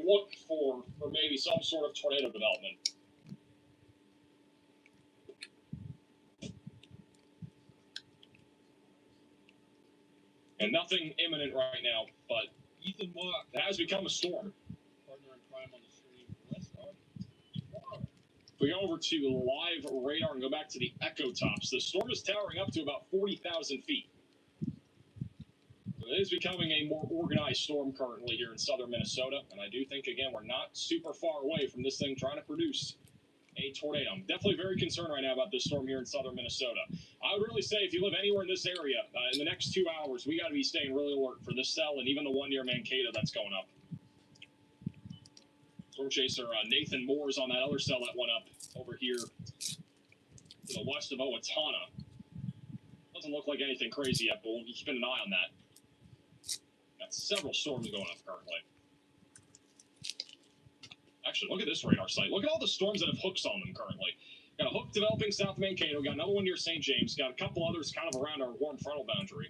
look for maybe some sort of tornado development. And nothing imminent right now, but Ethan Mock, it has become a storm. partner in crime on the stream. Let's start. If we go over to live radar and go back to the echo tops, the storm is towering up to about 40,000 feet. So it is becoming a more organized storm currently here in southern Minnesota, and I do think, again, we're not super far away from this thing trying to produce a tornado. I'm definitely very concerned right now about this storm here in southern Minnesota. I would really say if you live anywhere in this area, in the next 2 hours, we got to be staying really alert for this cell and even the one near Mankato that's going up. Storm chaser Nathan Moore is on that other cell that went up over here to the west of Owatonna. Doesn't look like anything crazy yet, but we'll be keeping an eye on that. Got several storms going up currently. Actually, look at this radar site. Look at all the storms that have hooks on them currently. Got a hook developing south of Mankato. Got another one near St. James. Got a couple others kind of around our warm frontal boundary.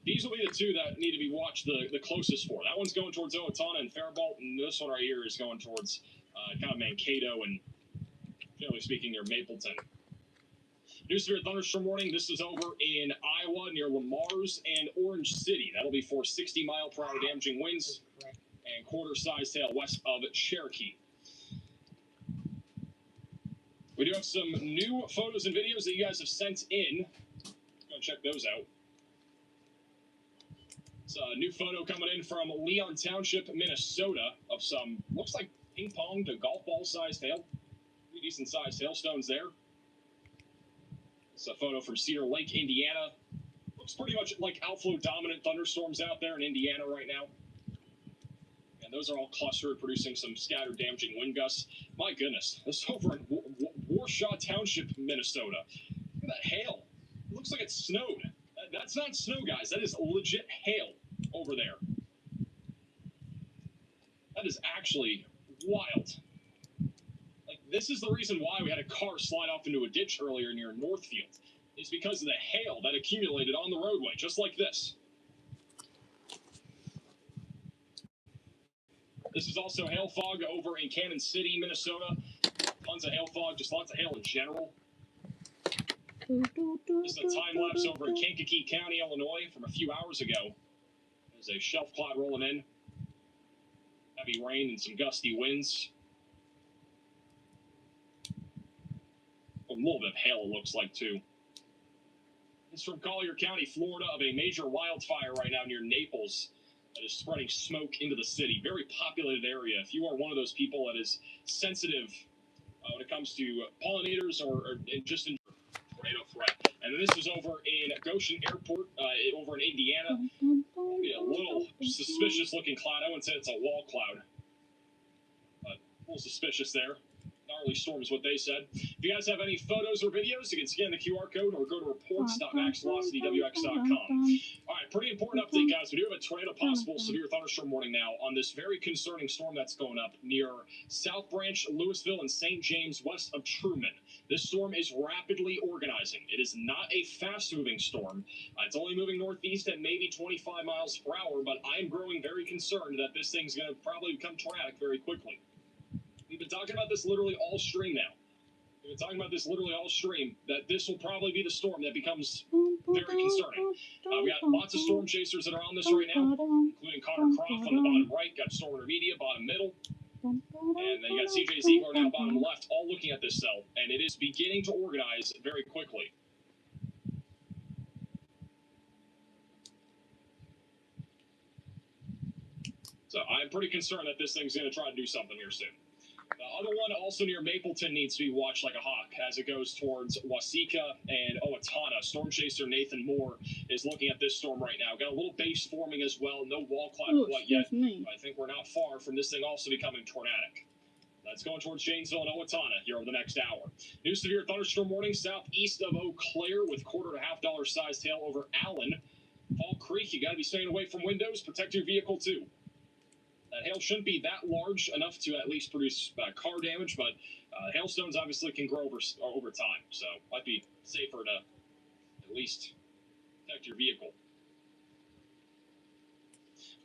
These will be the two that need to be watched the closest for. That one's going towards Owatonna and Faribault, and this one right here is going towards kind of Mankato and, generally speaking, near Mapleton. New severe thunderstorm warning. This is over in Iowa near Lamars and Orange City. That'll be for 60-mile-per-hour damaging winds and quarter-sized hail west of Cherokee. We do have some new photos and videos that you guys have sent in. Go check those out. It's a new photo coming in from Leon Township, Minnesota, of some, looks like ping pong to golf ball-sized hail. Pretty decent-sized hailstones there. It's a photo from Cedar Lake, Indiana. Looks pretty much like outflow-dominant thunderstorms out there in Indiana right now. And those are all clustered, producing some scattered, damaging wind gusts. My goodness, this is over in Warshaw Township, Minnesota. Look at that hail. It looks like it snowed. That's not snow, guys. That is legit hail over there. That is actually wild. Like, this is the reason why we had a car slide off into a ditch earlier near Northfield. It's because of the hail that accumulated on the roadway, just like this. This is also hail fog over in Cannon City, Minnesota. Tons of hail fog, just lots of hail in general. This is a time lapse over in Kankakee County, Illinois, from a few hours ago. There's a shelf cloud rolling in. Heavy rain and some gusty winds. A little bit of hail, it looks like, too. It's from Collier County, Florida, of a major wildfire right now near Naples that is spreading smoke into the city. Very populated area. If you are one of those people that is sensitive when it comes to pollinators or just in tornado threat. And then this is over in Goshen Airport, over in Indiana. Maybe a little suspicious looking cloud. I wouldn't say it's a wall cloud, but a little suspicious there. Gnarly storm is what they said. If you guys have any photos or videos, you can scan the QR code or go to reports.maxvelocitywx.com. All right, pretty important update, guys. We do have a tornado possible severe thunderstorm warning now on this very concerning storm that's going up near South Branch, Louisville, and St. James west of Truman. This storm is rapidly organizing. It is not a fast-moving storm. It's only moving northeast at maybe 25 miles per hour, but I'm growing very concerned that this thing's going to probably become tornadic very quickly. We've been talking about this literally all stream now. We've been talking about this literally all stream, that this will probably be the storm that becomes very concerning. We got lots of storm chasers that are on this right now, including Connor Croft on the bottom right, got Storm Intermedia, bottom middle, and then you got CJ Ziegler now bottom left, all looking at this cell, and it is beginning to organize very quickly. So I'm pretty concerned that this thing's going to try to do something here soon. The other one, also near Mapleton, needs to be watched like a hawk as it goes towards Waseca and Owatonna. Storm chaser Nathan Moore is looking at this storm right now. Got a little base forming as well. No wall cloud quite yet. I think we're not far from this thing also becoming tornadic. That's going towards Janesville and Owatonna here over the next hour. New severe thunderstorm warning southeast of Eau Claire with $quarter to $half sized hail over Allen. Fall Creek, you got to be staying away from windows. Protect your vehicle too. That hail shouldn't be that large enough to at least produce car damage, but hailstones obviously can grow over time, so it might be safer to at least protect your vehicle.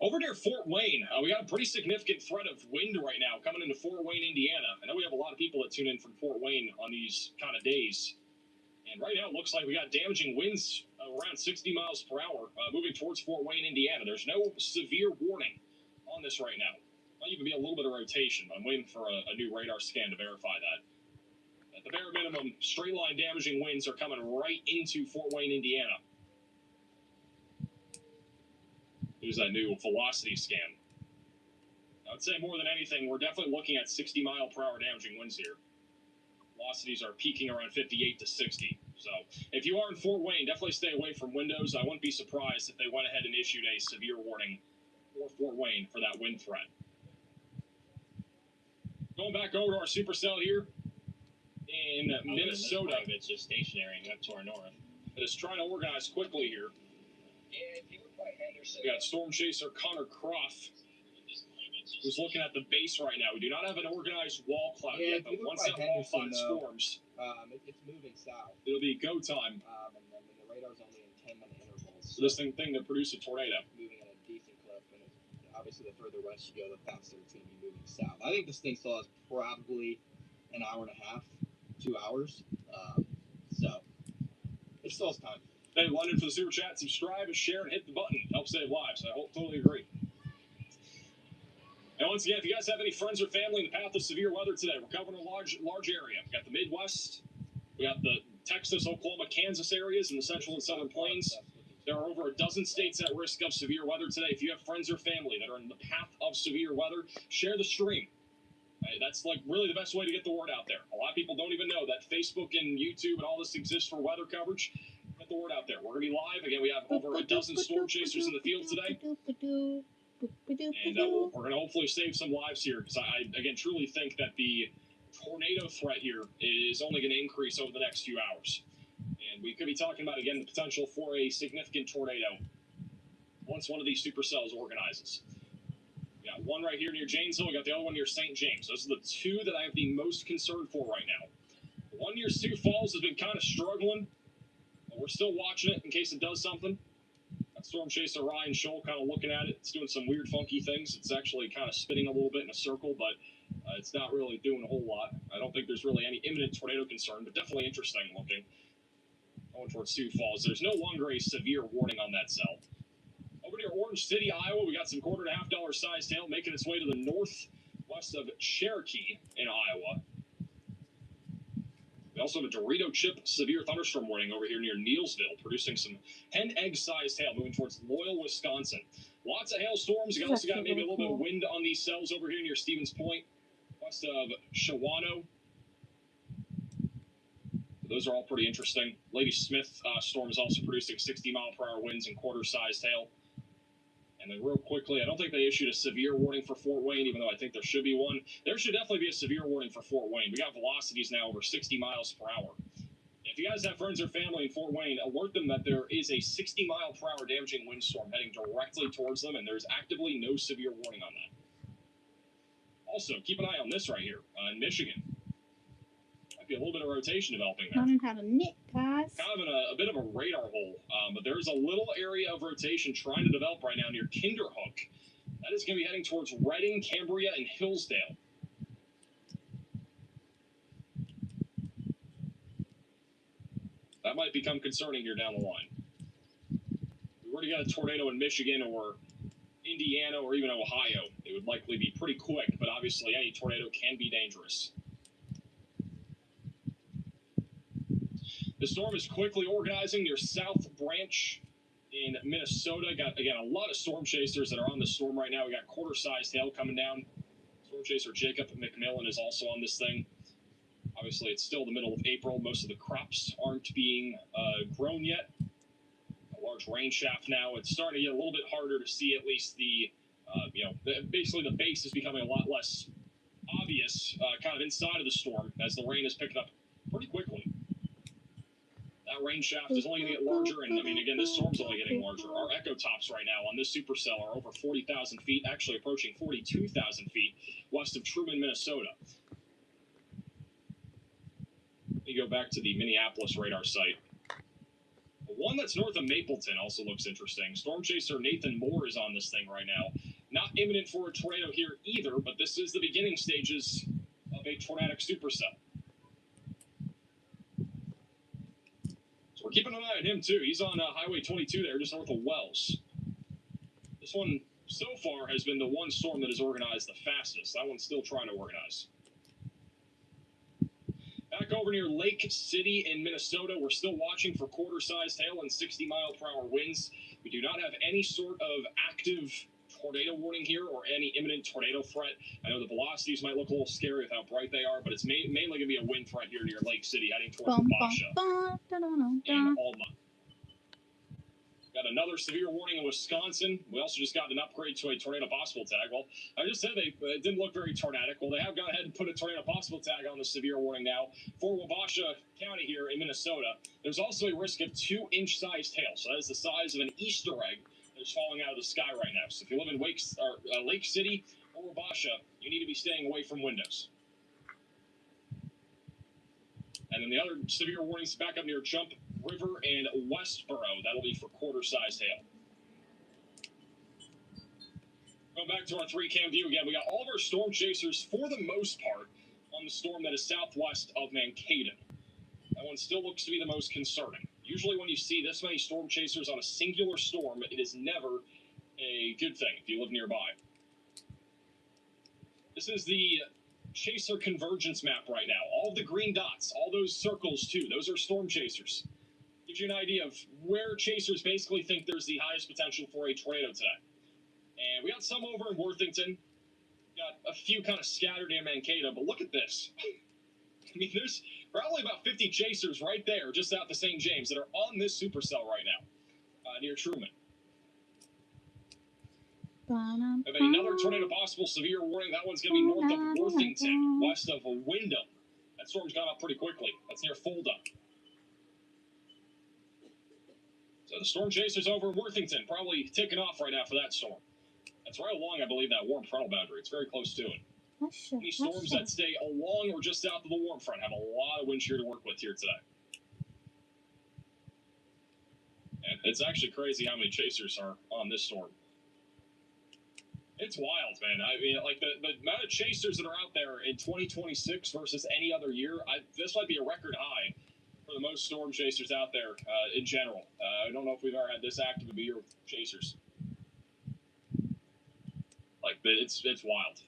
Over near Fort Wayne, we got a pretty significant threat of wind right now coming into Fort Wayne, Indiana. I know we have a lot of people that tune in from Fort Wayne on these kind of days. And right now it looks like we got damaging winds around 60 miles per hour moving towards Fort Wayne, Indiana. There's no severe warning on this right now. Might even be a little bit of rotation. I'm waiting for a new radar scan to verify that. At the bare minimum, straight line damaging winds are coming right into Fort Wayne, Indiana. There's that new velocity scan. I would say more than anything, we're definitely looking at 60 mile per hour damaging winds here. Velocities are peaking around 58 to 60. So if you are in Fort Wayne, definitely stay away from windows. I wouldn't be surprised if they went ahead and issued a severe warning for Fort Wayne for that wind threat. Going back over to our supercell here in Minnesota. It's just stationary up to our north. It is trying to organize quickly here. Yeah, if you were by Henderson. We got Storm Chaser Connor Croft, who's looking at the base right now. We do not have an organized wall cloud yet, but once that wall cloud forms, it's moving south. it'll be go time. And then the radar's only in 10-minute intervals. So this thing to produce a tornado. Moving at a decent clip, and obviously the further west you go, the faster it's going to be moving south. I think this thing still has probably an hour and a half, 2 hours. So it still has time. Hey, London for the super chat. Subscribe and share and hit the button. Help save lives. I totally agree. And once again, if you guys have any friends or family in the path of severe weather today, we're covering a large area. We got the Midwest, we got the Texas, Oklahoma, Kansas areas, and the Central and Southern Plains. There are over a dozen states at risk of severe weather today. If you have friends or family that are in the path of severe weather, share the stream. That's like really the best way to get the word out there. A lot of people don't even know that Facebook and YouTube and all this exists for weather coverage. Get the word out there. We're going to be live. Again, we have over a dozen storm chasers in the field today. And we're going to hopefully save some lives here because I again, truly think that the tornado threat here is only going to increase over the next few hours. And we could be talking about, again, the potential for a significant tornado once one of these supercells organizes. We got one right here near Janesville. We got the other one near St. James. Those are the two that I have the most concern for right now. The one near Sioux Falls has been kind of struggling. But we're still watching it in case it does something. That Storm Chaser Ryan Scholl kind of looking at it. It's doing some weird, funky things. It's actually kind of spinning a little bit in a circle, but it's not really doing a whole lot. I don't think there's really any imminent tornado concern, but definitely interesting looking. Going towards Sioux Falls. There's no longer a severe warning on that cell. Over near Orange City, Iowa, we got some $1.25 sized hail making its way to the northwest of Cherokee in Iowa. We also have a Dorito chip severe thunderstorm warning over here near Neilsville, producing some hen egg sized hail moving towards Loyal, Wisconsin. Lots of hailstorms. You also got maybe a little bit of wind on these cells over here near Stevens Point, west of Shawano. Those are all pretty interesting. Lady Smith storm is also producing 60 mile per hour winds and quarter-sized hail. And then real quickly, I don't think they issued a severe warning for Fort Wayne, even though I think there should be one. There should definitely be a severe warning for Fort Wayne. We got velocities now over 60 miles per hour. If you guys have friends or family in Fort Wayne, alert them that there is a 60 mile per hour damaging windstorm heading directly towards them, and there's actively no severe warning on that. Also, keep an eye on this right here in Michigan. A little bit of rotation developing there. Learning how to knit, guys. Kind of in a bit of a radar hole, but there's a little area of rotation trying to develop right now near Kinderhook. That is going to be heading towards Reading, Cambria, and Hillsdale. That might become concerning here down the line. We've already got a tornado in Michigan or Indiana or even Ohio. It would likely be pretty quick, but obviously any tornado can be dangerous. The storm is quickly organizing near South Branch in Minnesota. Got, again, a lot of storm chasers that are on the storm right now. We got quarter-sized hail coming down. Storm chaser Jacob McMillan is also on this thing. Obviously, it's still the middle of April. Most of the crops aren't being grown yet. A large rain shaft now. It's starting to get a little bit harder to see at least the, basically the base is becoming a lot less obvious kind of inside of the storm as the rain is picking up pretty quickly. That rain shaft is only going to get larger, and I mean, again, this storm's only getting larger. Our echo tops right now on this supercell are over 40,000 feet, actually approaching 42,000 feet west of Truman, Minnesota. Let me go back to the Minneapolis radar site. A one that's north of Mapleton also looks interesting. Storm chaser Nathan Moore is on this thing right now. Not imminent for a tornado here either, but this is the beginning stages of a tornadic supercell. So we're keeping an eye on him too. He's on Highway 22 there, just north of Wells. This one so far has been the one storm that has organized the fastest. That one's still trying to organize. Back over near Lake City in Minnesota, we're still watching for quarter-sized hail and 60-mile-per-hour winds. We do not have any sort of active tornado warning here or any imminent tornado threat. I know the velocities might look a little scary with how bright they are, but it's mainly going to be a wind threat here near Lake City heading towards Wabasha and Alma. Got another severe warning in Wisconsin. We also just got an upgrade to a tornado possible tag. Well, I just said it didn't look very tornadic. Well, they have gone ahead and put a tornado possible tag on the severe warning now for Wabasha County here in Minnesota. There's also a risk of 2-inch sized hail. So that is the size of an Easter egg that's falling out of the sky right now. So if you live in Lake City or Wabasha, you need to be staying away from windows. And then the other severe warnings back up near Jump River and Westboro. That'll be for quarter-sized hail. Going back to our 3-cam view again, we got all of our storm chasers, for the most part, on the storm that is southwest of Mankato. That one still looks to be the most concerning. Usually when you see this many storm chasers on a singular storm, it is never a good thing if you live nearby. This is the chaser convergence map right now. All the green dots, all those circles too, those are storm chasers. Gives you an idea of where chasers basically think there's the highest potential for a tornado today. And we got some over in Worthington. Got a few kind of scattered in Mankato, but look at this. I mean, there's probably about 50 chasers right there, just out the St. James, that are on this supercell right now, near Truman. We have another tornado possible severe warning. That one's going to be north of Worthington, west of Wyndham. That storm's gone up pretty quickly. That's near Fulda. So the storm chaser's over in Worthington, probably taking off right now for that storm. That's right along, I believe, that warm frontal boundary. It's very close to it. Any storms that stay along or just south of the warm front have a lot of wind shear to work with here today. And it's actually crazy how many chasers are on this storm. It's wild, man. I mean, like the amount of chasers that are out there in 2026 versus any other year, this might be a record high for the most storm chasers out there in general. I don't know if we've ever had this active of a year with chasers. Like, it's wild.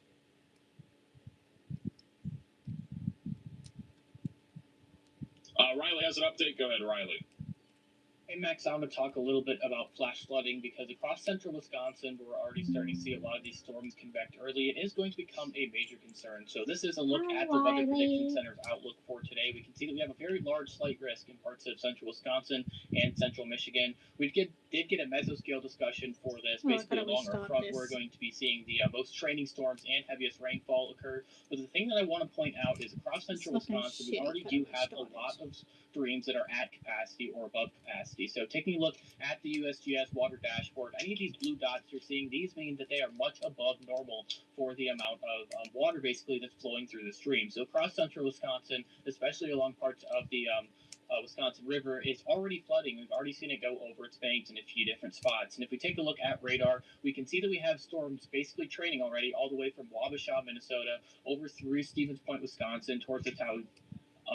Riley has an update. Go ahead, Riley. Hey, Max, I want to talk a little bit about flash flooding because across central Wisconsin, we're already starting to see a lot of these storms convect early. It is going to become a major concern. So this is a look at the Weather Prediction Center's outlook for today. We can see that we have a very large slight risk in parts of central Wisconsin and central Michigan. We did get a mesoscale discussion for this. Basically, along our front, we're going to be seeing the most training storms and heaviest rainfall occur. But the thing that I want to point out is across central Wisconsin, we already do have a lot of streams that are at capacity or above capacity. So taking a look at the USGS water dashboard, any of these blue dots you're seeing, these mean that they are much above normal for the amount of water basically that's flowing through the stream. So across central Wisconsin, especially along parts of the Wisconsin River, it's already flooding. We've already seen it go over its banks in a few different spots. And if we take a look at radar, we can see that we have storms basically training already all the way from Wabasha, Minnesota, over through Stevens Point, Wisconsin, towards the town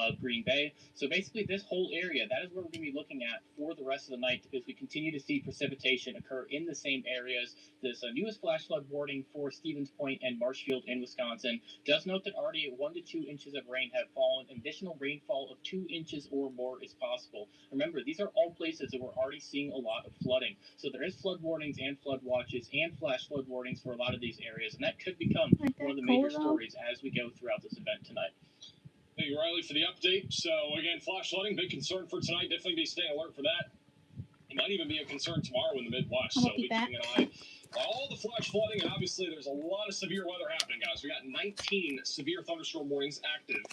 of Green Bay. So basically this whole area, that is where we're going to be looking at for the rest of the night because we continue to see precipitation occur in the same areas. This newest flash flood warning for Stevens Point and Marshfield in Wisconsin does note that already 1 to 2 inches of rain have fallen. Additional rainfall of 2 inches or more is possible. Remember, these are all places that we're already seeing a lot of flooding. So there is flood warnings and flood watches and flash flood warnings for a lot of these areas, and that could become one of the major stories as we go throughout this event tonight. Thank you, Riley, for the update. So, again, flash flooding, big concern for tonight. Definitely be staying alert for that. It might even be a concern tomorrow in the Midwest. So, be keeping an eye on all the flash flooding. And obviously, there's a lot of severe weather happening, guys. We got 19 severe thunderstorm warnings active.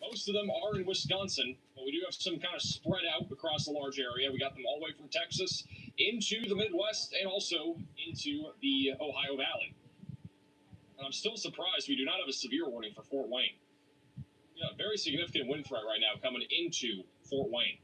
Most of them are in Wisconsin, but we do have some kind of spread out across a large area. We got them all the way from Texas into the Midwest and also into the Ohio Valley. And I'm still surprised we do not have a severe warning for Fort Wayne. Yeah, very significant wind threat right now coming into Fort Wayne.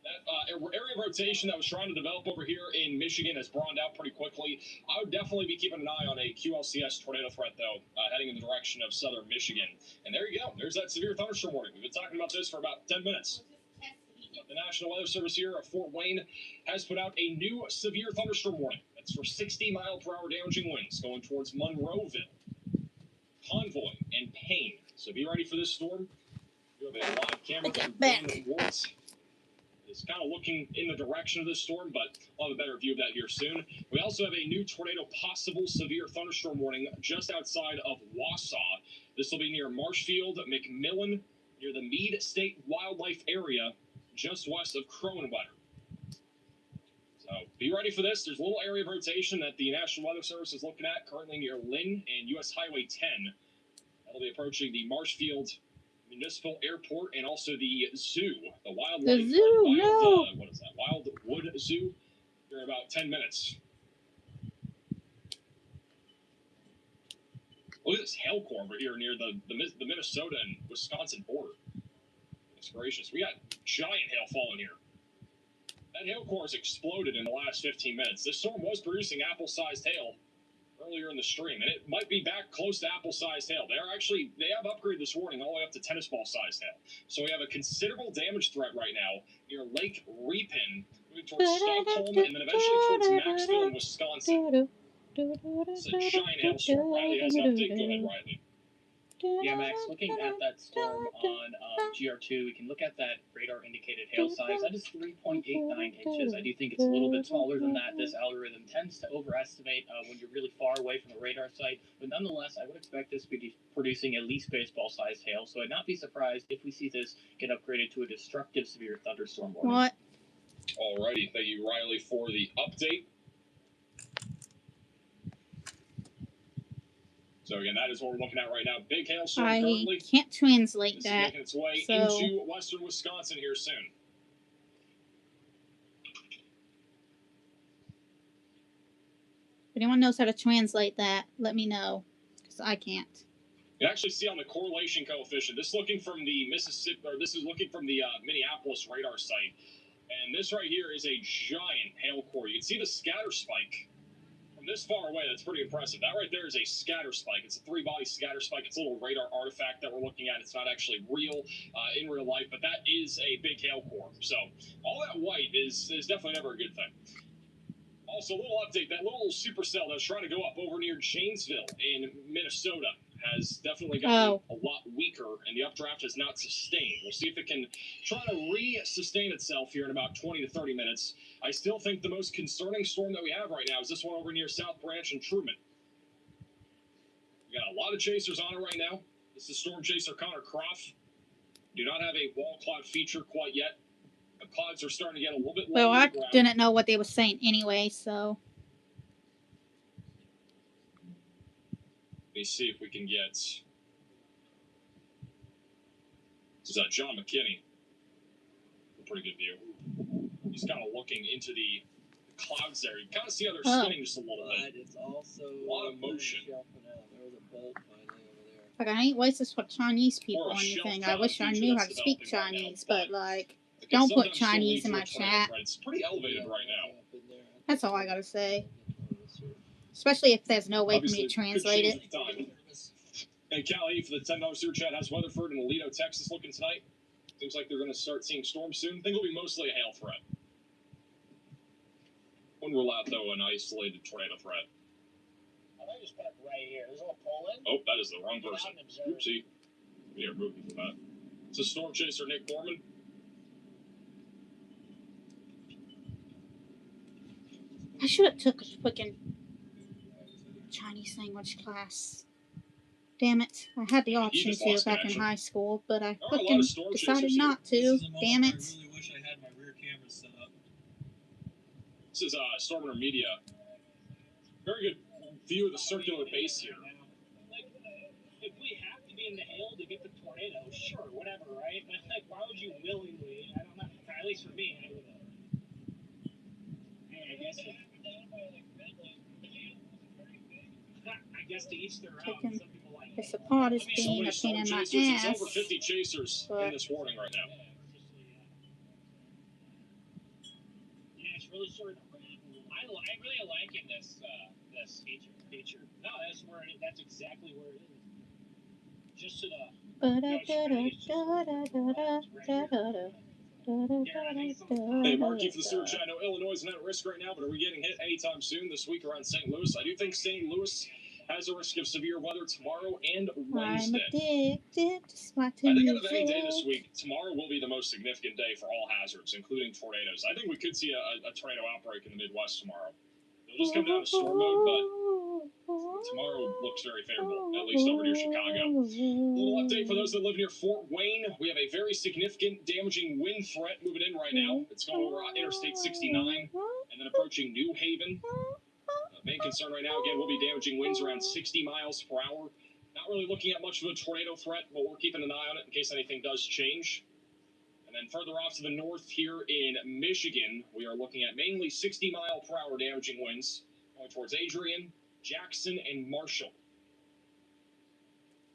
That area of rotation that was trying to develop over here in Michigan has broadened out pretty quickly. I would definitely be keeping an eye on a QLCS tornado threat, though, heading in the direction of southern Michigan. And there you go. There's that severe thunderstorm warning. We've been talking about this for about 10 minutes. The National Weather Service here at Fort Wayne has put out a new severe thunderstorm warning. That's for 60-mile-per-hour damaging winds going towards Monroeville, Convoy, and Payne. So be ready for this storm. You have a live camera from Dan Woods. It's kind of looking in the direction of this storm, but I'll have a better view of that here soon. We also have a new tornado possible severe thunderstorm warning just outside of Wausau. This will be near Marshfield, McMillan, near the Meade State Wildlife Area, just west of Crowenwetter. So be ready for this. There's a little area of rotation that the National Weather Service is looking at currently near Lynn and U.S. Highway 10. That'll be approaching the Marshfield Municipal Airport and also the zoo, the wildlife. The zoo, what is that? Wildwood Zoo. Here in about 10 minutes. Look at this hail core over here near the Minnesota and Wisconsin border. Goodness gracious, we got giant hail falling here. That hail core has exploded in the last 15 minutes. This storm was producing apple-sized hail earlier in the stream, and it might be back close to apple-sized hail. They have upgraded this warning all the way up to tennis ball-sized hail. So we have a considerable damage threat right now near Lake Ripon, moving towards Stockholm, and then eventually towards Maxville in Wisconsin. It's a giant hailstorm. Riley has an update. Go ahead, Riley. Yeah, Max, looking at that storm on GR2, we can look at that radar indicated hail size. That is 3.89 inches. I do think it's a little bit smaller than that. This algorithm tends to overestimate when you're really far away from the radar site. But nonetheless, I would expect this to be producing at least baseball-sized hail. So I'd not be surprised if we see this get upgraded to a destructive severe thunderstorm warning. What? Alrighty, thank you, Riley, for the update. So again, that is what we're looking at right now. Big hailstorm I currently. can't translate This that. is making its way so- into western Wisconsin here soon. If anyone knows how to translate that, let me know, because I can't. You actually see on the correlation coefficient. This is looking from the Mississippi, or this is looking from the Minneapolis radar site, and this right here is a giant hail core. You can see the scatter spike. This far away, that's pretty impressive. That right there is a scatter spike. It's a 3-body scatter spike. It's a little radar artifact that we're looking at. It's not actually real in real life, but that is a big hail core. So all that white is definitely never a good thing. Also, a little update. That little supercell that was trying to go up over near Janesville in Minnesota has definitely gotten a lot weaker, and the updraft has not sustained. We'll see if it can try to re-sustain itself here in about 20 to 30 minutes. I still think the most concerning storm that we have right now is this one over near South Branch and Truman. We got a lot of chasers on it right now. This is Storm Chaser Connor Croft. Do not have a wall cloud feature quite yet. The clouds are starting to get a little bit low. Well, I didn't know what they were saying anyway, so. Let me see if we can get. This is John McKinney. A pretty good view. He's kind of looking into the clouds there. You kind of see how they're spinning just a little bit. It's also a lot of motion. There was a bolt finally over there. Like, I ain't wasting for Chinese people Or a or anything. shelf I wish I feature knew how that's to speak developing right now, Chinese, but but like, it can don't put sometimes still Chinese lead in to my a tornado chat. threat. It's pretty elevated right now. That's all I gotta say. Especially if there's no way for me to Obviously, translate could it. change with time. And Callie for the $10 super chat has Weatherford and Aledo, Texas looking tonight. Seems like they're going to start seeing storms soon. I think it'll be mostly a hail threat. Wouldn't rule out, though, an isolated tornado threat. I might just put it right here. There's a little pole in. Oh, that is the wrong person. Get out and observe. Oopsie. We are moving from that. It's a storm chaser, Nick Norman. I should have took a freaking Chinese language class. Damn it. I had the option just to lost back in connection. high school, but I There are a lot of freaking storm decided chasers here. not to. Damn it. I really wish I had my rear camera set up. This is Stormer Media. Very good view of the circular base here. Like, if we have to be in the hail to get the tornado, sure, whatever, right? But like, why would you willingly? I don't know. At least for me, I would. I guess. I guess to each their own. Taking Some people like. this apart as So being many a pain storm in my chasers. It's ass. over 50 chasers in But- this warning right now. really sort of. I really like in this this feature. No, that's where that's exactly where it is. Just to the. Hey, Marky for the Super Chat. I know Illinois is not at risk right now, but are we getting hit anytime soon this week around St. Louis? I do think St. Louis has a risk of severe weather tomorrow and Wednesday. I'm addicted to I think out of any day this week, tomorrow will be the most significant day for all hazards, including tornadoes. I think we could see a tornado outbreak in the Midwest tomorrow. It'll just come down to storm mode, but tomorrow looks very favorable, at least over near Chicago. A little update for those that live near Fort Wayne. We have a very significant damaging wind threat moving in right now. It's going over Interstate 69 and then approaching New Haven. Main concern right now, again, will be damaging winds around 60 miles per hour. Not really looking at much of a tornado threat, but we're keeping an eye on it in case anything does change. And then further off to the north here in Michigan, we are looking at mainly 60-mile-per-hour damaging winds going towards Adrian, Jackson, and Marshall.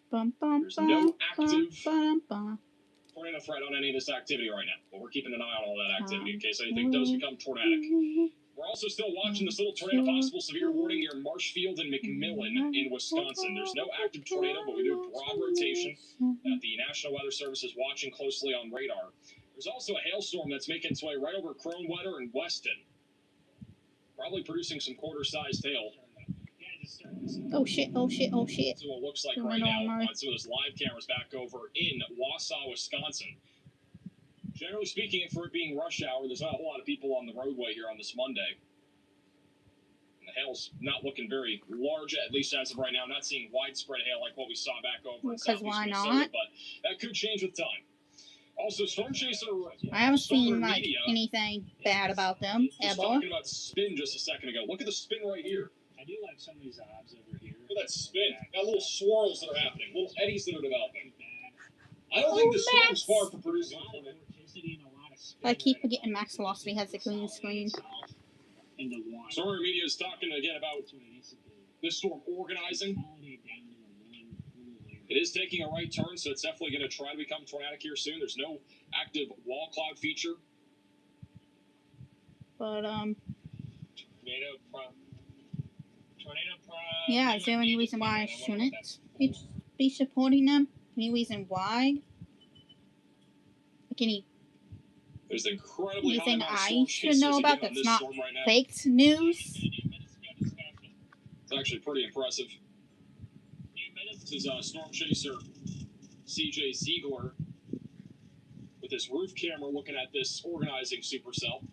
There's no active tornado threat on any of this activity right now, but we're keeping an eye on all that activity in case anything does become tornadic. We're also still watching this little tornado possible severe warning near Marshfield and McMillan in Wisconsin. There's no active tornado, but we do have broad rotation that the National Weather Service is watching closely on radar. There's also a hailstorm that's making its way right over Kronewetter and Weston, probably producing some quarter-sized hail. Oh shit, oh shit, oh shit. That's what it looks like right now on some of those live cameras back over in Wausau, Wisconsin. Generally speaking, for it being rush hour, there's not a whole lot of people on the roadway here on this Monday. And the hail's not looking very large, at least as of right now. Not seeing widespread hail like what we saw back over in southeast Minnesota, but that could change with time. Also, Storm Chaser. I haven't seen like anything bad about them was ever. talking about spin just a second ago. Look at the spin right here. I do like some of these obs over here. Look at that spin. Got little swirls that are happening, little eddies that are developing. I don't think the storm's far from producing a tornado. I keep forgetting Max Velocity has the green screen. Storm Media is talking again about this storm organizing. It is taking a right turn, so it's definitely going to try to become tornadic here soon. There's no active wall cloud feature. But Tornado yeah, is there any reason why I shouldn't be supporting them? Any reason why? Like There's incredibly high anything amount of I storm should chases know about again on that's this not storm right now. fake news? It's actually pretty impressive. This is Storm Chaser CJ Ziegler with his roof camera looking at this organizing supercell.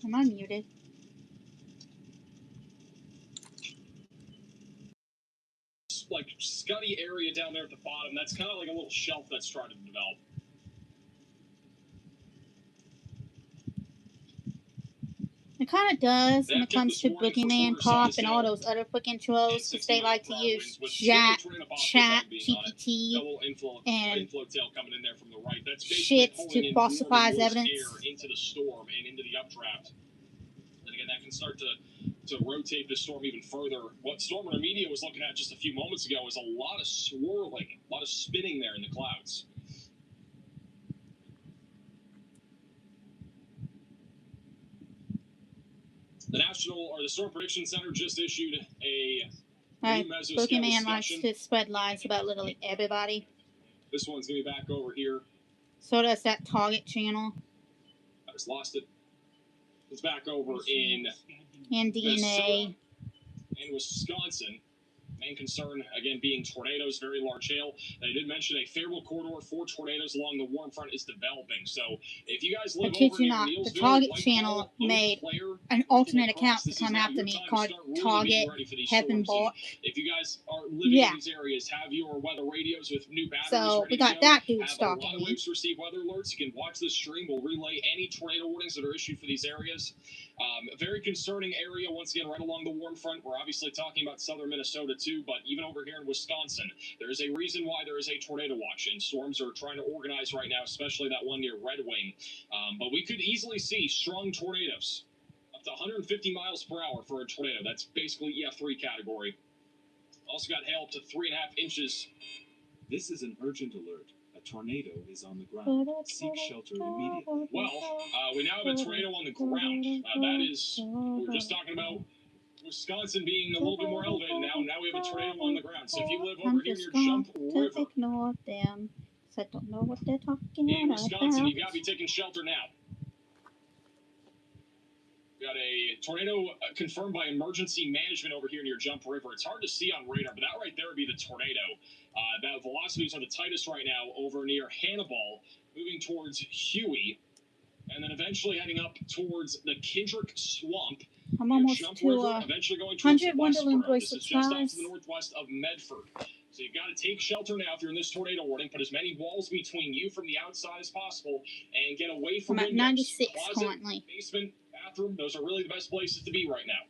Am I muted? Like scuddy area down there at the bottom. That's kind of like a little shelf that's trying to develop. It kind of does when it comes to Boogeyman Pop and all those other freaking trolls, because they like to use chat GPT and shits to falsify evidence. Into the storm and into the updraft. And again, that can start to rotate the storm even further. What Storm Media was looking at just a few moments ago was a lot of swirling, a lot of spinning there in the clouds. The Storm Prediction Center just issued a new mesoscale Boogeyman likes discussion. to spread lies about literally everybody. This one's going to be back over here. So does that Target channel. I just lost it. It's back over in And DNA. and Wisconsin. Main concern, again, being tornadoes, very large hail. They did mention a favorable corridor for tornadoes along the warm front is developing. So if you guys live I kid over you near not, Neilsville, the Target Whitehall, channel Eau made Claire, an alternate Lacrosse, account to this come is now after your me time to called start really Target getting ready for these Heaven storms. Bought. If you guys are living Yeah. in these areas, have your weather radios with new batteries So ready we to got go. that dude Have a stalking lot of me. ways to receive weather alerts. You can watch this stream. We'll relay any tornado warnings that are issued for these areas. A very concerning area, once again, right along the warm front. We're obviously talking about southern Minnesota too, but even over here in Wisconsin, there is a reason why there is a tornado watch, and storms are trying to organize right now, especially that one near Red Wing. But we could easily see strong tornadoes, up to 150 miles per hour for a tornado. That's basically EF3 category. Also got hail up to 3.5 inches. This is an urgent alert. A tornado is on the ground. Seek shelter immediately. Well, we now have a tornado on the ground. That is, we were just talking about Wisconsin being a little bit more elevated now. Now we have a tornado on the ground. So if you live over here near Jump River, to ignore them, 'cause I don't know what they're talking in about. Wisconsin, you've got to be taking shelter now. We got a tornado confirmed by emergency management over here near Jump River. It's hard to see on radar, but that right there would be the tornado. That velocities are the tightest right now over near Hannibal, moving towards Huey, and then eventually heading up towards the Kendrick Swamp. I'm near almost Jump to River, eventually going towards 100 Wonderland Westboro. bracelet This is just off stars. to the northwest of Medford. So you've got to take shelter now if you're in this tornado warning. Put as many walls between you from the outside as possible and get away from I'm at windows. 96 Closet, currently. basement, bathroom, those are really the best places to be right now.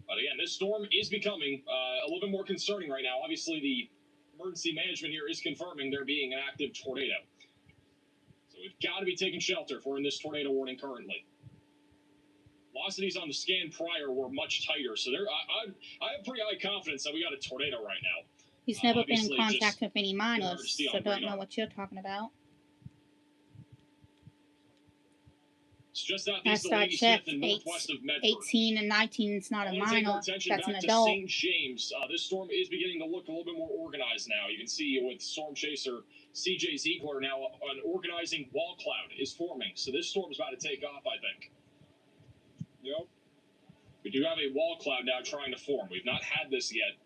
But again, this storm is becoming a little bit more concerning right now. Obviously, the emergency management here is confirming there being an active tornado. So we've got to be taking shelter if we're in this tornado warning currently. Velocities on the scan prior were much tighter, so I have pretty high confidence that we got a tornado right now. He's never been in obviously, contact just with any hard to minors, see so on don't know radar. what you're talking about. It's just southeast Last of I Ladysmith checked, and northwest of Medford. 18 and 19 is not a I want to take our minor, attention that's an back to adult. St. James. This storm is beginning to look a little bit more organized now. You can see with Storm Chaser CJ Ziegler now an organizing wall cloud is forming. So this storm is about to take off, I think. Yep. We do have a wall cloud now trying to form. We've not had this yet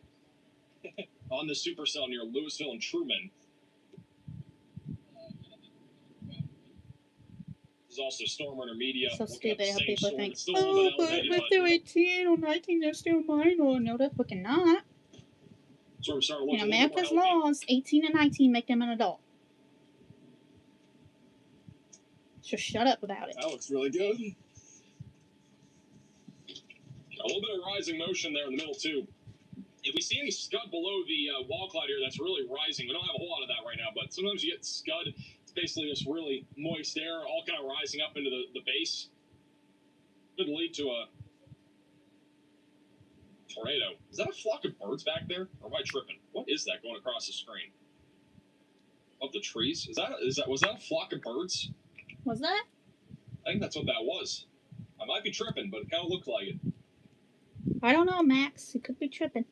on the supercell near Louisville and Truman. There's also Storm Runner Media. So looking at stupid the how same people storm. think, It's still a little oh, bit but elevated, if they're 18 or 19, they're still minor. No, they're fucking not. So we're starting to In look a little bit America's more healthy. laws, 18 and 19 make them an adult. So shut up about it. That looks really good. A little bit of rising motion there in the middle, too. If we see any scud below the wall cloud here, that's really rising. We don't have a whole lot of that right now, but sometimes you get scud. It's basically just really moist air, all kind of rising up into the base. Could lead to a tornado. Is that a flock of birds back there? Or am I tripping? What is that going across the screen? Up the trees? Was that a flock of birds? Was that? I think that's what that was. I might be tripping, but it kind of looked like it. I don't know, Max. You could be tripping.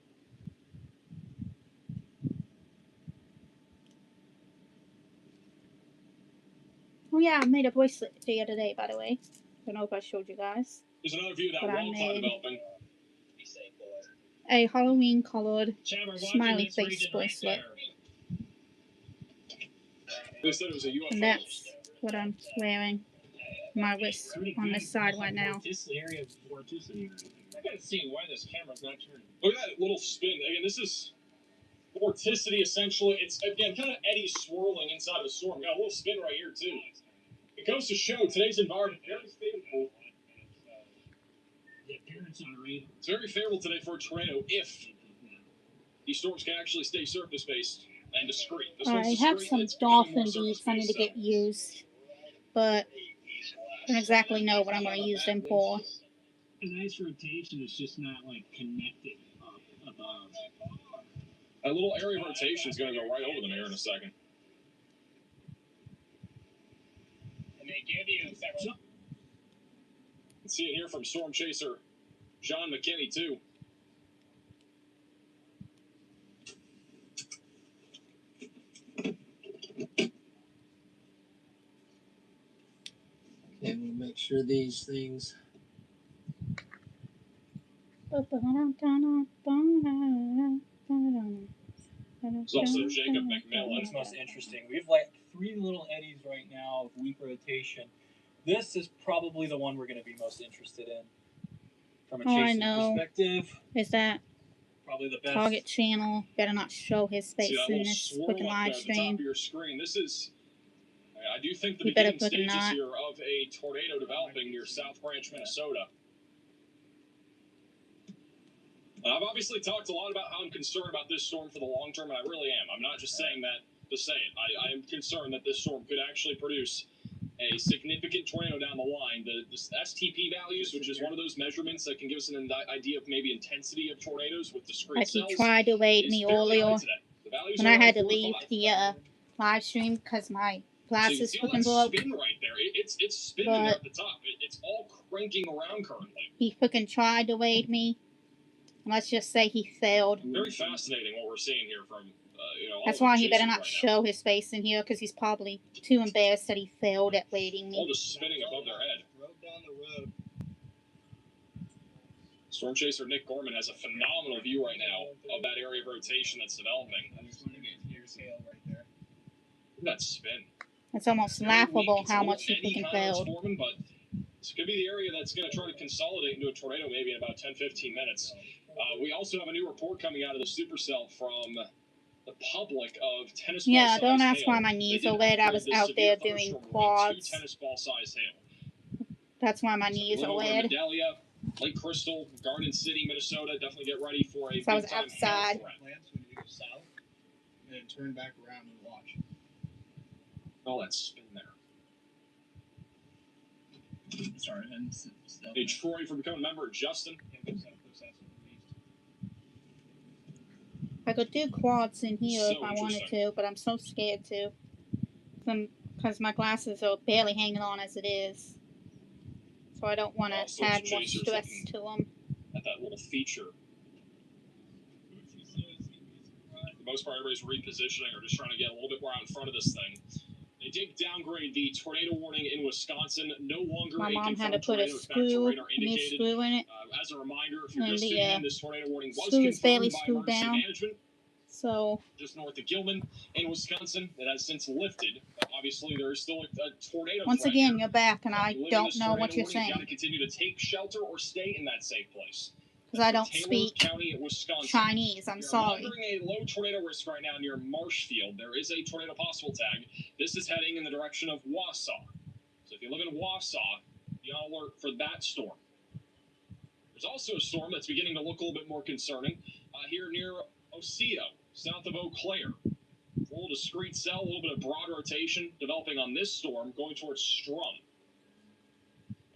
Oh yeah, I made a bracelet the other day, by the way. Don't know if I showed you guys. There's another view of that But I wall cloud made- developing. A Halloween colored Chad, we're watching smiley this face region bracelet. They said it was a UFO. And that's what I'm wearing. My wrist on this side right now. This area of vorticity. I gotta see why this camera's not turning. Look at that little spin. Again, this is vorticity essentially. It's, again, kind of eddy swirling inside of a storm. We got a little spin right here, too. It goes to show today's environment very favorable. The appearance on the radar. It's very favorable today for a tornado if these storms can actually stay surface-based and discreet. This one's I have discreet, some it's becoming more dolphin beads I need to surface-based, get used. But I don't exactly know what I'm going to use them for. A nice rotation is just not like connected up above. That little area of rotation is going to go right over them here in a second. And they give you several. You can see it here from Storm Chaser John McKinney, too. Okay, we'll make sure these things. There's also Jacob McMillan. What's most interesting? We have like 3 little eddies right now of weak rotation. This is probably the one we're going to be most interested in. From a Oh, I chasing know. perspective, Is that probably the best. Target channel? Better not show his See face that in little this swirl fucking up there live at the top stream. of your screen. This is, I do think, the You better beginning fucking stages not. here of a tornado developing near South Branch, Minnesota. I've obviously talked a lot about how I'm concerned about this storm for the long term, and I really am. I'm not just saying that to say it. I am concerned that this storm could actually produce a significant tornado down the line. The STP values, which is one of those measurements that can give us an idea of maybe intensity of tornadoes with discrete Like he cells, tried to wade is me fairly high earlier today. The values when are I around had to 4 to leave 5. the live stream because my So you can glasses see all fucking that broke. spin right there. It's spinning there at the top. It's all cranking around currently. He fucking tried to wade me. Let's just say he failed. Very fascinating what we're seeing here from all That's the why he better chasers not right show his face in here because he's probably too embarrassed that he failed at wading now. All me. just spinning above their head. Drove down the road. Storm Chaser Nick Gorman has a phenomenal view right now of that area of rotation that's developing. I'm just looking at your tail right there. Look at that spin. It's almost Very laughable weak. It's a how little much he eddy fucking kind of that's failed. forming, but this could be the area that's going to try to consolidate into a tornado maybe in about 10-15 minutes. We also have a new report coming out of the supercell from the public of tennis ball Yeah, size don't ask hail. why my They knees did are wet. I upgrade was this out severe there doing thunderstorm warning to quads. tennis ball size hail. That's why my So knees we are went over to wet. Medallia, Lake Crystal, Garden City, Minnesota. Definitely get ready for a So I was big-time outside. hail threat. Plants when you go south, and then turn back around and watch. All that spin there. Sorry, and Hey, Troy, for becoming a member. Justin. I could do quads in here So if I wanted interesting. to, but I'm so scared to. Because my glasses are barely hanging on as it is. So I don't want to add more stress to them. At that little feature. For the most part, everybody's repositioning or just trying to get a little bit more out in front of this thing. They did downgrade the tornado warning in Wisconsin. No longer My a mom had to confirmed put a tornado. It's back to screw, radar a new indicated. screw in it. As a reminder, if you're And just the, tuning in, this tornado warning was screw was barely confirmed by screwed emergency down. management So, just north of Gilman in Wisconsin. It has since lifted. Obviously, there is still a tornado once threat again, here. you're back, and I If you live in don't this know tornado what you're warning, you got saying. to continue to take shelter or stay in that safe place. Because I That's don't for Taylor speak County, Wisconsin. Chinese. I'm You're sorry. monitoring a low tornado risk right now near Marshfield. There is a tornado possible tag. This is heading in the direction of Wausau. So if you live in Wausau, be on alert for that storm. There's also a storm that's beginning to look a little bit more concerning here near Ocedo, south of Eau Claire. It's a little discrete cell, a little bit of broad rotation developing on this storm going towards Strum.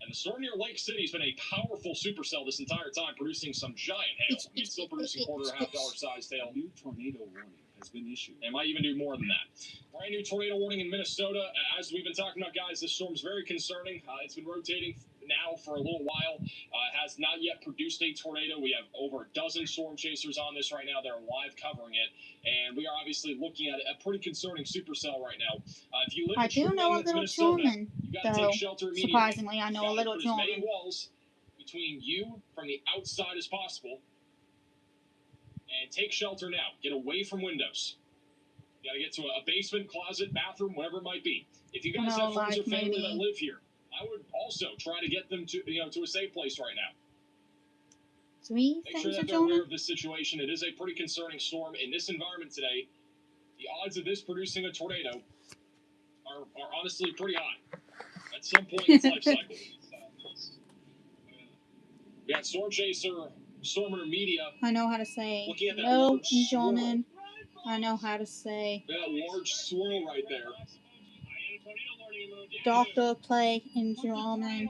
And the storm near Lake City has been a powerful supercell this entire time, producing some giant hail. I mean, it's still producing $2.5 sized hail. A new tornado warning has been issued. It might even do more than that. Brand new tornado warning in Minnesota. As we've been talking about, guys, this storm's very concerning. It's been rotating now for a little while. Has not yet produced a tornado. We have over a dozen storm chasers on this right now. They're live covering it. And we are obviously looking at a pretty concerning supercell right now. If you live I in do Truman, know a little Minnesota, German, you got to though. take shelter immediately. Surprisingly, I You know a gotta little put as many German. walls between you from the outside as possible. And take shelter now. Get away from windows. You gotta get to a basement, closet, bathroom, whatever it might be. If you guys No, have friends or like family that maybe- live here, I would also try to get them to a safe place right now. 3 Make sure things are that they're aware German? of this situation. It is a pretty concerning storm in this environment today. The odds of this producing a tornado are honestly pretty high. At some point in its life cycle. We got Storm Chaser, Stormer Media. I know how to say Looking at that no large in German. I know how to say That large swirl right there. doctor play in German.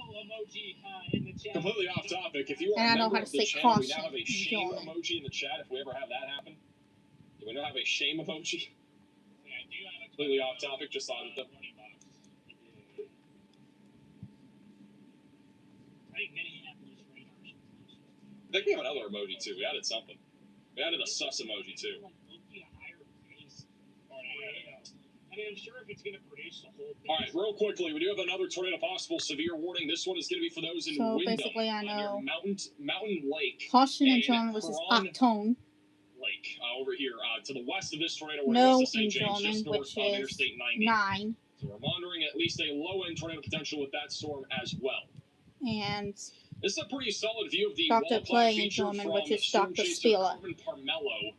Completely off topic. If you are And I a know member how of to the say channel, we caution now have a in shame German. emoji in the chat if we ever have that happen. Do we now have a shame emoji? Completely off topic, just thought of the... I think we have another emoji too. We added something. We added a sus emoji too. I mean, I'm sure if it's going to produce the whole thing. All right, real quickly, we do have another tornado possible severe warning. This one is going to be for those in So Wyndham, basically, I near know Mountain Lake. caution in and German, which is Huron Achtung. Lake over here to the west of this tornado warning, No west of in St. James, German, just north which of is Interstate 90. 9. So we're monitoring at least a low-end tornado potential with that storm as well. And This is a pretty solid view of the Dr. wall Play in feature German, from which is Storm Dr. Chaser Spieler. Carmen Parmello.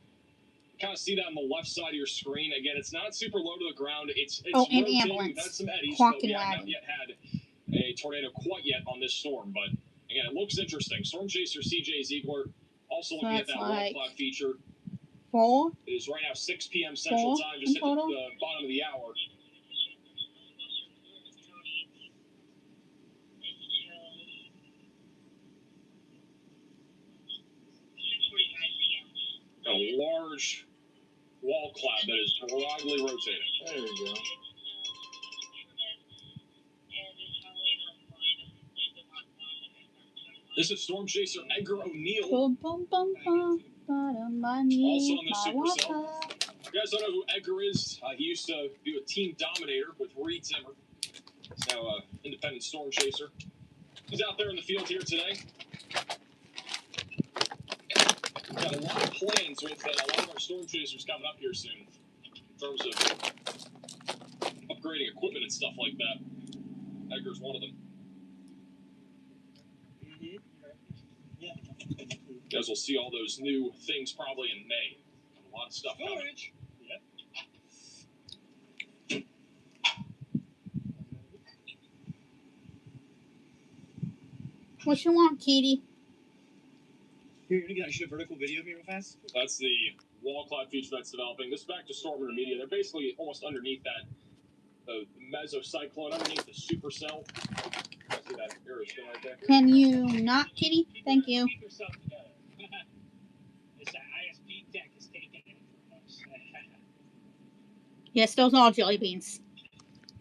You kind of see that on the left side of your screen. Again, it's not super low to the ground. It's Oh, and rotating. ambulance. We've had some eddies, Quack but we and have not wagon. yet had a tornado quite yet on this storm. But again, it looks interesting. Storm Chaser CJ Ziegler also So looking at that's that wall like clock feature. 4. It is right now 6 p.m. Central Four Time, in just at total? the bottom of the hour. large wall cloud that is broadly rotating. There we go. This is Storm Chaser Edgar O'Neill. Boom, boom, boom, boom. Bottom, I need Also on this my supercell. water. You guys don't know who Edgar is? He used to be a team dominator with Reed Zimmer. He's now an independent Storm Chaser. He's out there in the field here today. We've got a lot of plans with a lot of our Storm Chasers coming up here soon in terms of upgrading equipment and stuff like that. Edgar's one of them. You guys will see all those new things probably in May. A lot of stuff coming. Yep. What you want, kitty? Here, you're gonna shoot a vertical video of me real fast? That's the wall cloud feature that's developing. This is back to Storm Intermedia. They're basically almost underneath that, the mesocyclone, underneath the supercell. See that arrow spin right there? Can you not, kitty? Thank you. Keep yourself together. This ISP tech is taking it from us. Yes, those are jelly beans.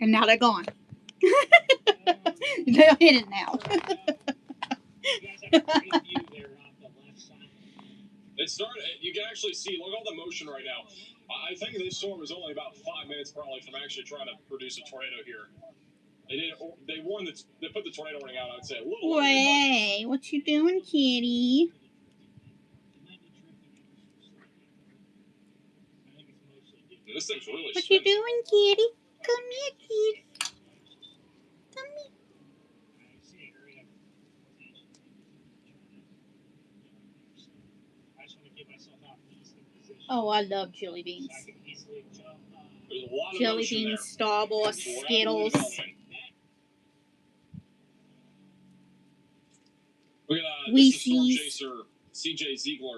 And now they're gone. They're hidden now. You guys have a great view there off the left side. It started. You can actually see. Look at all the motion right now. I think this storm is only about 5 minutes probably from actually trying to produce a tornado here. They did. They warned that they put the tornado warning out. I'd say a little. Way, what you doing, kitty? This thing's really. What you spinning. doing, kitty? Come here, kitty. Come here. Oh, I love jelly beans. There's a lot of Jelly motion beans, there. Star Wars, It's rapidly Skittles. developing. Look at this is Storm Reese's. Chaser CJ Ziegler.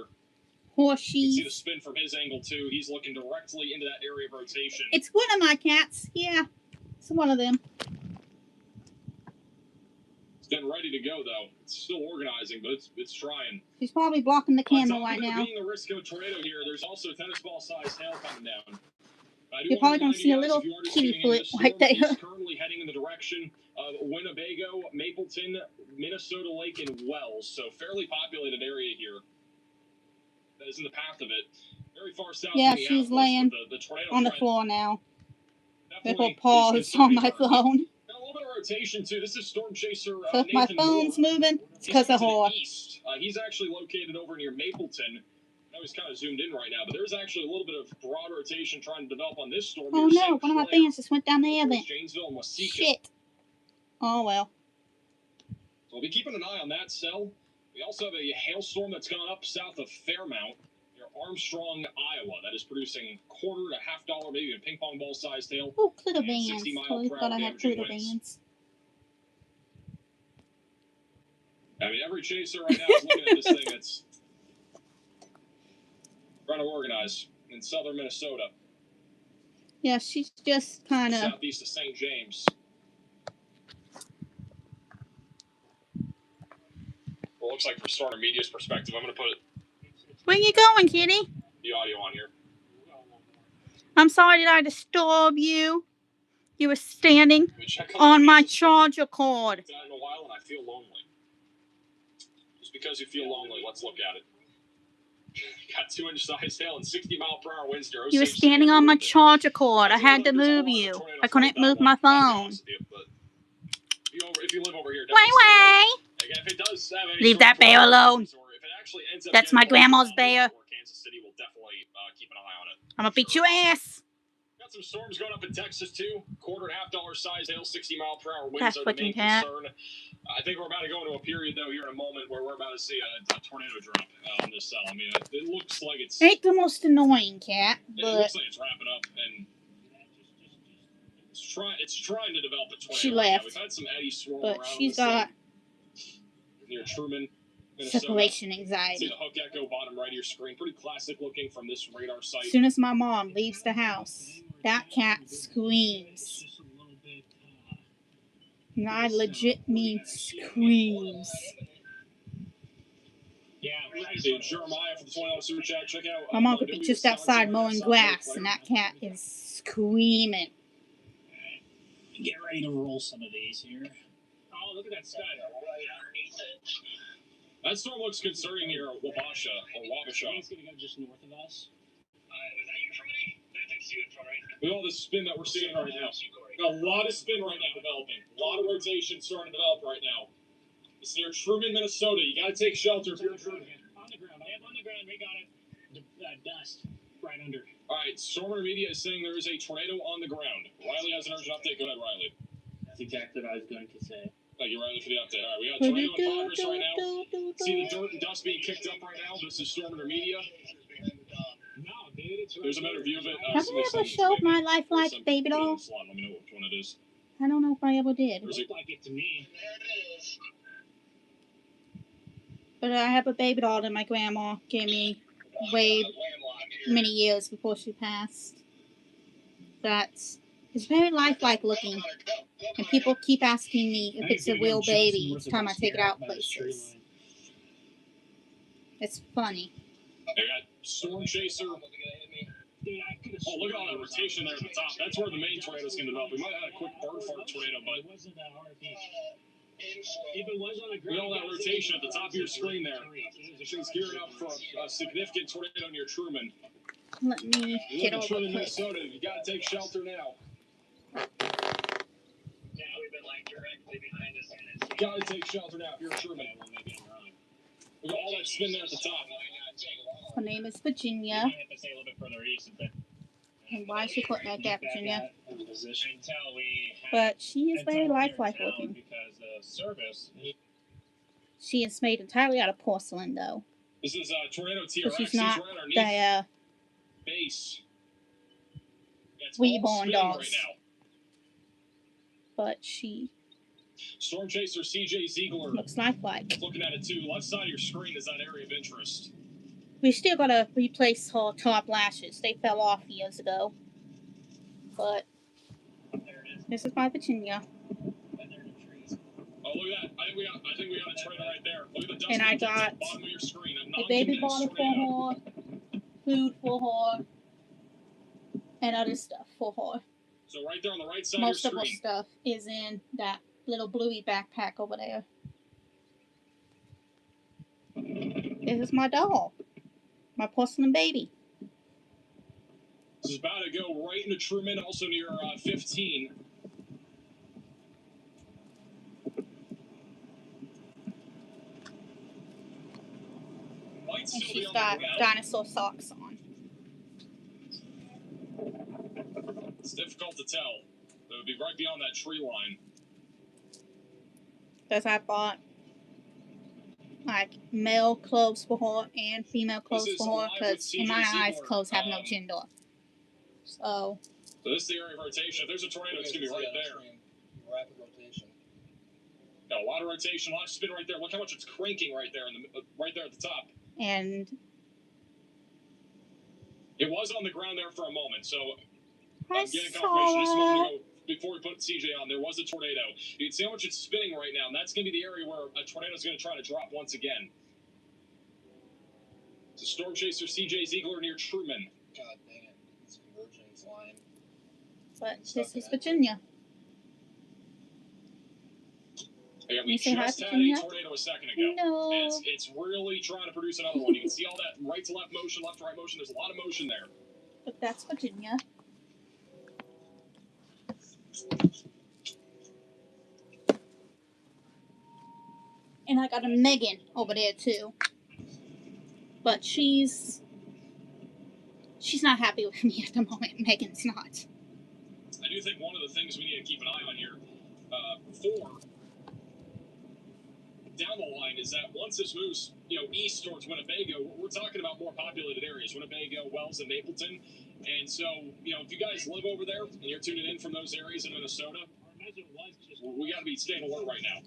You can see the Horseshoes. spin from his angle too. He's looking directly into that area of rotation. It's one of my cats. Yeah, it's one of them. It's getting ready to go though. It's still organizing, but it's trying. She's probably blocking the On camera top right of there now. being the risk of a tornado here, there's also tennis ball sized hail coming down. I do You're wanna probably gonna remind see a you guys, little if you are just kitty tuning in, foot this right storm there. is currently heading in the direction of Winnebago, Mapleton, Minnesota Lake, and Wells. So fairly populated area here. That is in the path of it. Very far south. Yeah, of she's Minneapolis, laying but the tornado on the threat floor now. definitely Little paws is on my concerning. phone. Got a little bit of rotation too. This is Storm Chaser So if my Nathan phone's Moore. moving, it's He's because of to the her. east. He's actually located over near Mapleton. I know he's kind of zoomed in right now, but there's actually a little bit of broad rotation trying to develop on this storm. Oh here. no, St. one of my Clair, fans just went down there then. Janesville, and Waseca. Shit. Oh well. So we'll be keeping an eye on that cell. We also have a hailstorm that's gone up south of Fairmount, near Armstrong, Iowa. That is producing $quarter to $half, maybe a ping pong ball sized hail. Oh, Clitter And bands. 60 mile Totally per forgot hour I had damaging Clitter winds. bands. I mean, every chaser right now is looking at this thing that's trying to organize in southern Minnesota, Yeah, she's just kind of. southeast of St. James. Well, it looks like from Storm Media's perspective, I'm going to put Where you going, kitty? the audio on here. I'm sorry, did I disturb you? You were standing We check out on the my Kansas storm. charger cord. It's been in a while, and I feel lonely. Just because you feel lonely, let's look at it. Got 2-inch size hail and 60-mile-per-hour winds near You were Osage standing City. on my charger cord. I There's had to a lot move of you. tornadoes I couldn't like that move my one, I'll be phone. honest with you, but if you live over here, Way, definitely stay way. away. Again, if it does have any Leave sort that of bear tornado alone. or if it actually ends up That's getting my close to grandma's Buffalo bear. or Kansas City, we'll definitely keep an eye on it. I'm gonna beat your ass. Got some storms going up in Texas too. $quarter to $half size hail, 60-mile-per-hour winds That are the main freaking cat. concern. I think we're about to go into a period though here in a moment where we're about to see a tornado drop on this cell. I mean, it looks like it's Ain't the most annoying cat, it but looks like it's wrapping up and it's trying to develop a tornado. She right now. left. We've had some eddies swirl but around she's the got city near Truman, Minnesota. separation See anxiety. the hook echo bottom right of your screen. Pretty classic looking from this radar site. As soon as my mom leaves the house, that cat screams. And I legit mean screams. Yeah, Dude, Jeremiah for the $20 super chat. Check out. My mom could be just outside mowing grass, and that cat is screaming. Get ready to roll some of these here. Oh, look at that stud. That storm looks concerning here at Wabasha or Wabasha. It's going to go just north of us. With all this spin that we're seeing right now. A lot of spin right now developing. A lot of rotation starting to develop right now. It's near Truman, Minnesota. You got to take shelter if you're in Truman. On the ground. On the ground. We got it. Dust right under. All right. Storm Media is saying there is a tornado on the ground. Riley has an urgent update. Go ahead, Riley. That's exactly what I was going to say. Thank you, Riley, for the update. All right, we got a tornado in progress right now. See the dirt and dust being kicked up right now. This is Storm Media. No, dude, it's There's a better view of it. Have I ever showed my life like baby doll? Let me know which one it is. I don't know if I ever did. It looked like it to me. But I have a baby doll that my grandma gave me way many years before she passed. That's it's very lifelike looking. And people keep asking me if it's a real baby each time I take it out places. It's funny. They got Storm Chaser. Oh, look at all that rotation there at the top. That's where the main tornado's going to develop. We might have had a quick bird fart tornado, but if it was on the ground, look at all that rotation at the top of your screen there. Things gearing up for a significant tornado near Truman. Let me get over Truman, quick. Minnesota. You got to take shelter now. You got to take shelter now if you're in Truman. Look at all that spin there at the top. Her name is Virginia. have to stay a little bit further east, but And why is she put back at Virginia? position until we But she is very until we're lifelike in town, looking. because the service She is made entirely out of porcelain, though. This is Tornado TRX. So she's He's not right underneath the base. It's reborn all spin dogs. right now. But she Storm Chaser CJ Ziegler. looks lifelike. Looking at it too. Left side of your screen is that area of interest. We still gotta replace her top lashes. They fell off years ago. But this is my Virginia. Oh, look at that. I think we got a tornado right there. Look at the dust And I at the got bottom of your screen. a baby bottle for her, food for her, and other stuff for her. So right there on the right side Most of of your her screen. stuff is in that little bluey backpack over there. This is my doll. My porcelain baby. This is about to go right into Truman, also near 15. Might And still be she's on the got ground. dinosaur socks on. It's difficult to tell. It would be right beyond that tree line. Because I bought like male clothes for her and female clothes is for her. Live with Because in CJ my eyes, Ziegler. clothes have no gender. So So this is the area of rotation. If there's a tornado, it's going to be right there. Rapid rotation. Got a lot of rotation, a lot of spin right there. Look how much it's cranking right there, right there at the top. and It was on the ground there for a moment, so I I'm getting saw confirmation just a moment it. ago before we put CJ on. There was a tornado. You can see how much it's spinning right now, and that's going to be the area where a tornado is going to try to drop once again. It's a Storm Chaser CJ Ziegler near Truman. God dang it. This convergence line. But this is Virginia. Yeah, we You say hi, just had a Virginia? tornado a second ago. No. And it's really trying to produce another one. You can see all that right to left motion, left to right motion. There's a lot of motion there. But that's Virginia. And I got a Megan over there too. But she's not happy with me at the moment. Megan's not. I do think one of the things we need to keep an eye on here for down the line is that once this moves, east towards Winnebago, we're talking about more populated areas, Winnebago, Wells, and Mapleton. And so, if you guys live over there and you're tuning in from those areas in Minnesota, we got to be staying alert right now.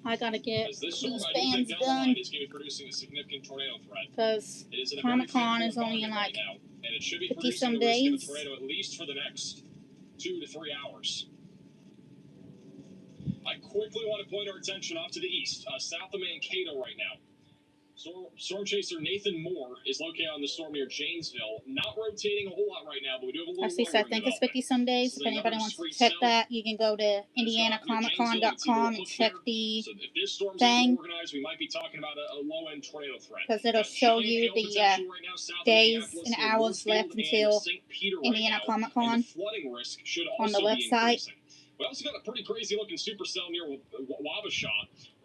I gotta get Because this these storm, I do think bands down the line done is going to be producing a significant tornado threat. because It is in a Comic-Con very is only in favorable like environment right now, and it should be 50 producing some the risk of a days. tornado at least for the next 2 to 3 hours. I quickly want to point our attention off to the east, south of Mankato right now. Storm chaser Nathan Moore is located on the storm near Janesville. Not rotating a whole lot right now, but we do have a little Actually, so I think it's 50 some days. If anybody wants to check that, you can go to IndianaComicCon.com and check the So if this storm's thing, organized, we might be talking about a low-end tornado threat. because it'll show you the days and hours left until Indiana Comic Con flooding risk should on the also be website. increasing. We also got a pretty crazy-looking supercell near Wabasha,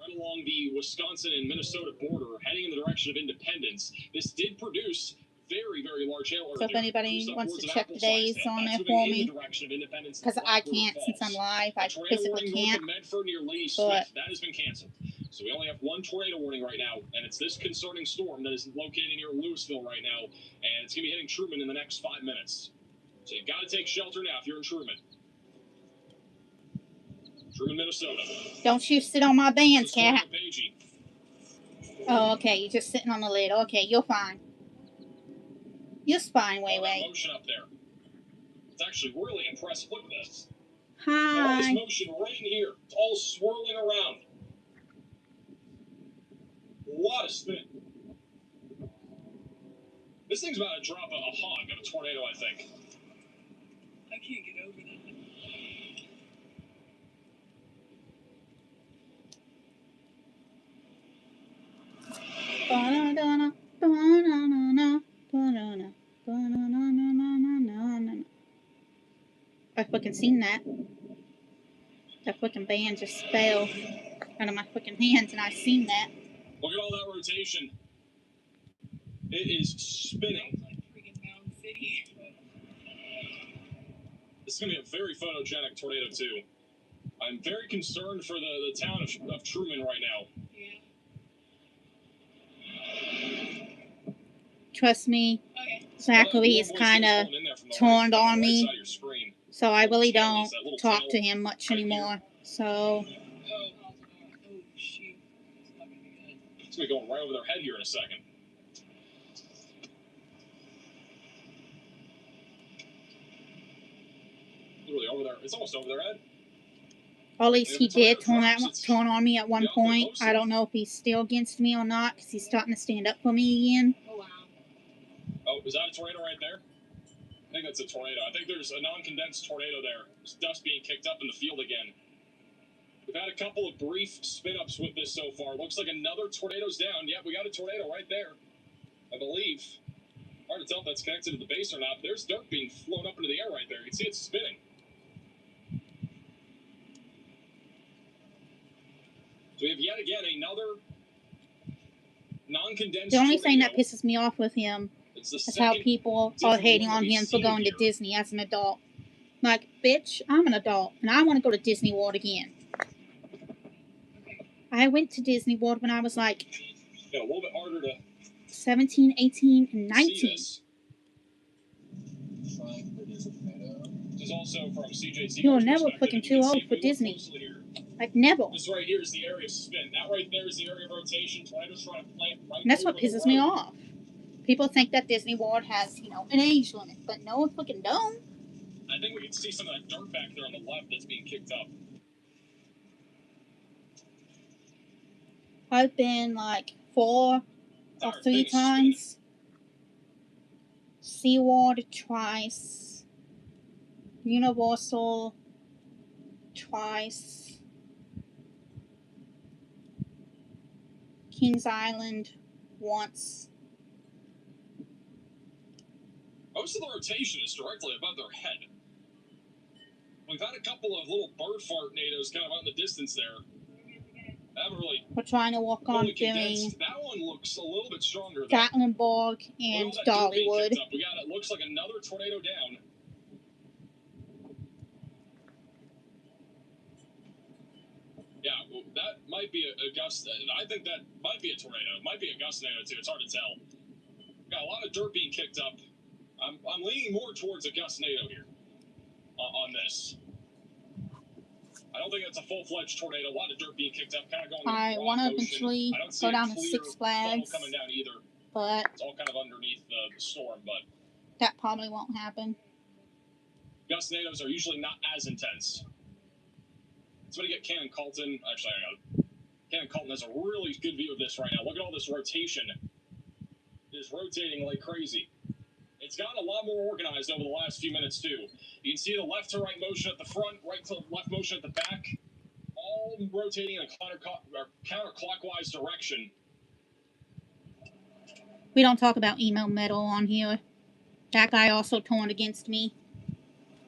right along the Wisconsin and Minnesota border, heading in the direction of Independence. This did produce very, very large hail. So if anybody wants to check the days on there for me, because I can't since I'm live, I physically can't. But that has been canceled. So we only have one tornado warning right now, and it's this concerning storm that is located near Louisville right now, and it's going to be hitting Truman in the next 5 minutes. So you've got to take shelter now if you're in Truman. Truman, Minnesota. Don't you sit on my bands, cat. Oh, okay. You're just sitting on the lid. Okay, you're fine. You're fine, Wei Wei. Motion up there. It's actually really impressive. Look at this. Hi. All this motion right here. It's all swirling around. A lot of spin. This thing's about to drop a hog of a tornado, I think. I can't get over that. Ba-da-da-da, ba-da-da-da, ba-da-da, ba-da-da-da-da-da-da. I fucking seen that. That fucking band just fell out of my fucking hands, and I seen that. Look at all that rotation. It is spinning. This is going to be a very photogenic tornado, too. I'm very concerned for the town of Truman right now. Trust me, Zachary is kind of turned on me, so I really don't talk to him much anymore. So it's going to be going right over their head here in a second. Literally over there. It's almost over their head. Or at least he did turn on me at one point. I don't know if he's still against me or not, because he's starting to stand up for me again. Oh, is that a tornado right there? I think that's a tornado. I think there's a non-condensed tornado there. There's dust being kicked up in the field again. We've had a couple of brief spin-ups with this so far. Looks like another tornado's down. Yep, we got a tornado right there, I believe. Hard to tell if that's connected to the base or not. There's dirt being flown up into the air right there. You can see it's spinning. So we have yet again another non-condensed The only tornado. thing that pisses me off with him is how people are hating on him for going to Disney as an adult. Like, bitch, I'm an adult, and I want to go to Disney World again. I went to Disney World when I was like a little bit harder to 17, 18, and 19. This is also from CJC. You're never fucking too old for Disney. Like, never. This right here is the area of spin. That right there is the area of rotation. Tornadoes trying to plant right. And that's what pisses me off. People think that Disney World has, an age limit, but no, it fucking don't. I think we can see some of that dirt back there on the left that's being kicked up. I've been like 4 or 3 times. SeaWorld twice. Universal twice. Kings Island once. Most of the rotation is directly above their head. We've had a couple of little bird fart nados kind of out in the distance there. I haven't really. We're trying to work on doing that one looks a little bit stronger. Gatlinburg and Dollywood. We got it. Looks like another tornado down. Yeah, well, that might be a gust. I think that might be a tornado. It might be a gust tornado too. It's hard to tell. Got a lot of dirt being kicked up. I'm leaning more towards a gust tornado here on this. I don't think it's a full-fledged tornado. A lot of dirt being kicked up, kind of going. I want to eventually go down to Six Flags, coming down either. But it's all kind of underneath the storm. But that probably won't happen. Gust tornadoes are usually not as intense. Somebody get Cannon Colton. Actually, I got it. Ken Colton has a really good view of this right now. Look at all this rotation. It is rotating like crazy. It's gotten a lot more organized over the last few minutes, too. You can see the left to right motion at the front, right to left motion at the back, all rotating in a counterclockwise direction. We don't talk about emo metal on here. That guy also turned against me.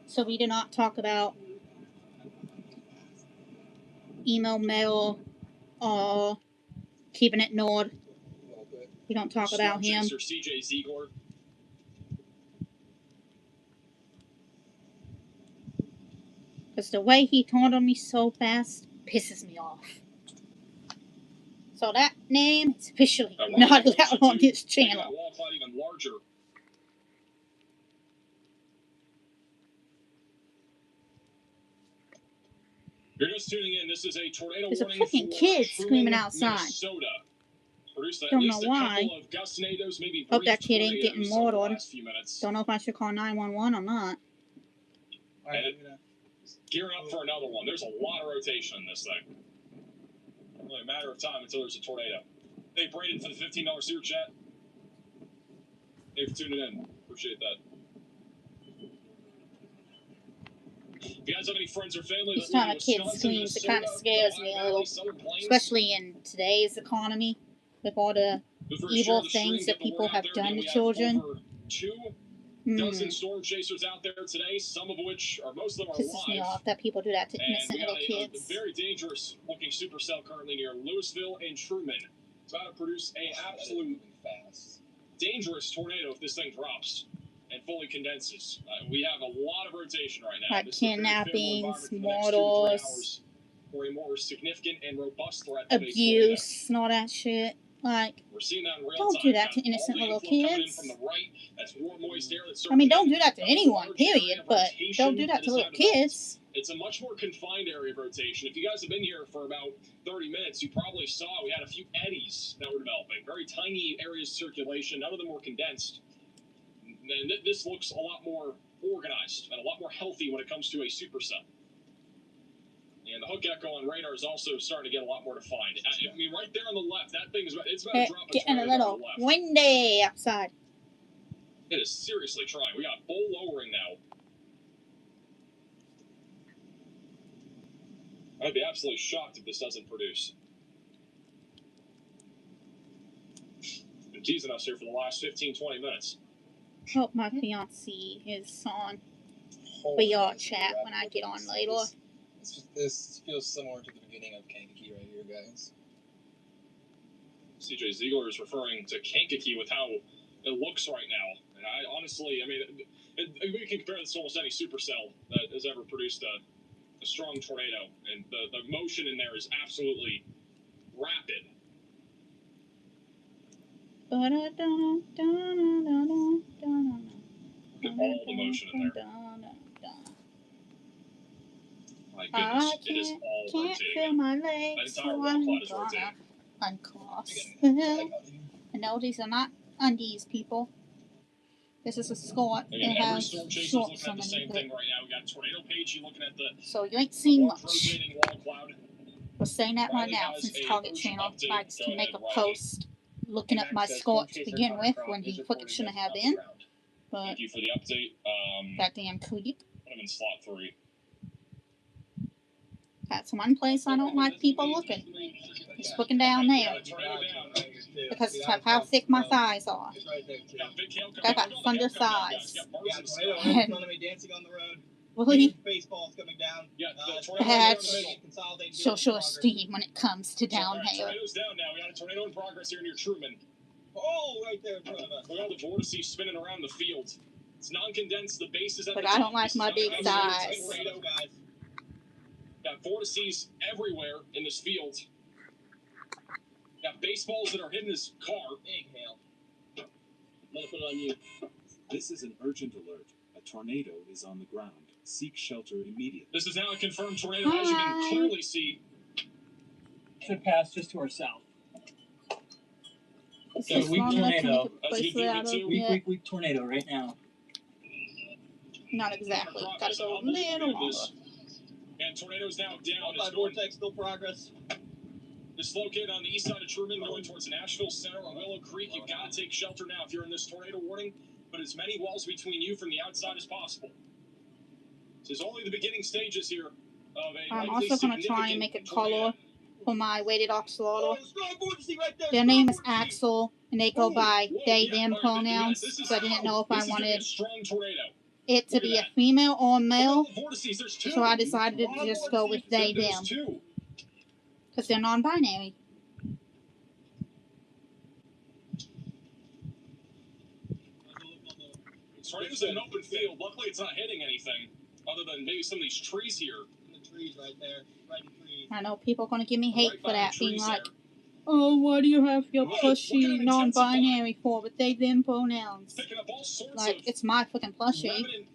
So we do not talk about emo metal or keeping it Nord. We don't talk about him. Chaser CJ Ziegler. Because the way he turned on me so fast pisses me off. So that name is officially not allowed on this channel. Wall cloud even larger. You're just tuning in. This is a tornado There's a warning freaking for kid Truman, screaming outside. Minnesota. Produced at Don't least know a why. couple of gustnadoes, maybe Hope brief that kid ain't getting tornadoes over the murdered. last few minutes. Don't know if I should call 911 or not. All right, Gearing up for another one. There's a lot of rotation in this thing. Only a matter of time until there's a tornado. Hey, Braden, for the $15 super chat. Thanks for tuning in. Appreciate that. If you guys have any friends or family Each that live time in a kid Wisconsin, screams, it kind of Minnesota, scares Ohio me a Valley, little. Southern Plains, Especially in today's economy, with all the feel free to evil share the stream, things get that the people word out have there. done Again, to we have children. over 2 dozen storm chasers out there today, some of which, or most of them, are Pisses me live. off that people do that to And innocent we got little a kids. very dangerous looking supercell currently near Louisville and Truman. It's about to produce a absolute dangerous tornado if this thing drops and fully condenses. We have a lot of rotation right now. Like This is a very kidnappings, favorable environment for the next 2 to 3 murders, hours for a more significant and robust threat of a tornado. abuse, and all that shit. Like, We're seeing that in real don't time. do that Got to innocent all the little inflow coming in kids. from the right. That's warm, moist air that's I mean, don't circulating. do that to Got a anyone, large area period, of but rotation don't do that that to is little now developed. kids. It's a much more confined area of rotation. If you guys have been here for about 30 minutes, you probably saw we had a few eddies that were developing. Very tiny areas of circulation. None of them were condensed. And this looks a lot more organized and a lot more healthy when it comes to a supercell. And the hook echo on radar is also starting to get a lot more defined. I mean, right there on the left, that thing is it's about to drop a Getting a tornado little on the left. windy outside. It is seriously trying. We got bull lowering now. I'd be absolutely shocked if this doesn't produce. Been teasing us here for the last 15-20 minutes. Hope my fiance is on VR chat when I get on later. This feels similar to the beginning of Kankakee right here, guys. CJ Ziegler is referring to Kankakee with how it looks right now. And I honestly, I mean, we can compare this to almost any supercell that has ever produced a strong tornado. And the motion in there is absolutely rapid. Look at all the motion in there. My goodness, it is all Can't rotating. feel my That legs, entire so wall I'm cloud is gonna rotating. uncross. I know these are not undies, people. This is a skirt. Again, It every has storm chaser's shorts looking at the same underneath thing it. right now. We got Tornado Page looking at the So you ain't seen large much. rotating wall cloud. We're saying that right Riley now, has since a Target urgent Channel update. likes Go to make ahead, a Riley. post looking at my Storm skirt to Chaser begin Connor with Croft when is he reporting shouldn't this have on the been. ground. But Thank you for the update. that damn creep. Put him in slot 3. That's one place I don't like people looking. Just looking down there. Because of how thick my thighs are. It's right there, too. Got big hail I coming got down. thunder Hail coming down, thighs. guys. Got birds Yeah, in the tornado sky. right in front of me, dancing on the road. Really? Huge baseballs coming down. Yeah, the It's tornado Had is in the middle. consolidating, So getting sure stronger. steam when it comes to All down right, here. tornado's down now. We got a tornado in progress here near Truman. Oh, right there in front of us. Look at all the vortices spinning around the field. It's non-condensed. The base is at But the I top. don't like This is my not big an thighs. isolated tornado. Guys. Got vortices everywhere in this field. Got baseballs that are hitting his car. Big hail. I'm gonna put it on you. This is an urgent alert. A tornado is on the ground. Seek shelter immediately. This is now a confirmed tornado, as you can Hi. clearly see. Should pass just to our south. This So is weak one that can tornado. make a That's a good bracelet out view, of. too. Yeah, Weak tornado right now. not exactly. Gotta go a Unbelievable little view of longer. this. And tornado's now down. It's going. Multi-vortex, still progress. This is located on the east side of Truman, going towards Nashville Center or Willow Creek. You've got to take shelter now if you're in this tornado warning. Put as many walls between you from the outside as possible. This is only the beginning stages here of a I'm likely also going to try and significant make a tornado. color for my weighted axolotl. Oh, strong vortice right there. Their strong name is vortice. Axel, and they go by Whoa, they, yeah, them all right, but pronouns, yes, this is- so I didn't know if this I is gonna be a wanted strong tornado. it to Look at be a that. female or a Look at male, all the vortices. There's two. so I decided to just go with they, There's them, two. because they're non-binary. Tornado's in an open field. Luckily, it's not hitting anything other than maybe some of these trees here. In the trees right there. Right in the trees. I know people are going to give me hate Right for by the that, being trees like, there. oh, why do you have your Look at plushie it non-binary for, but they, them pronouns? Picking up all sorts Like, of it's my fucking plushie. remnant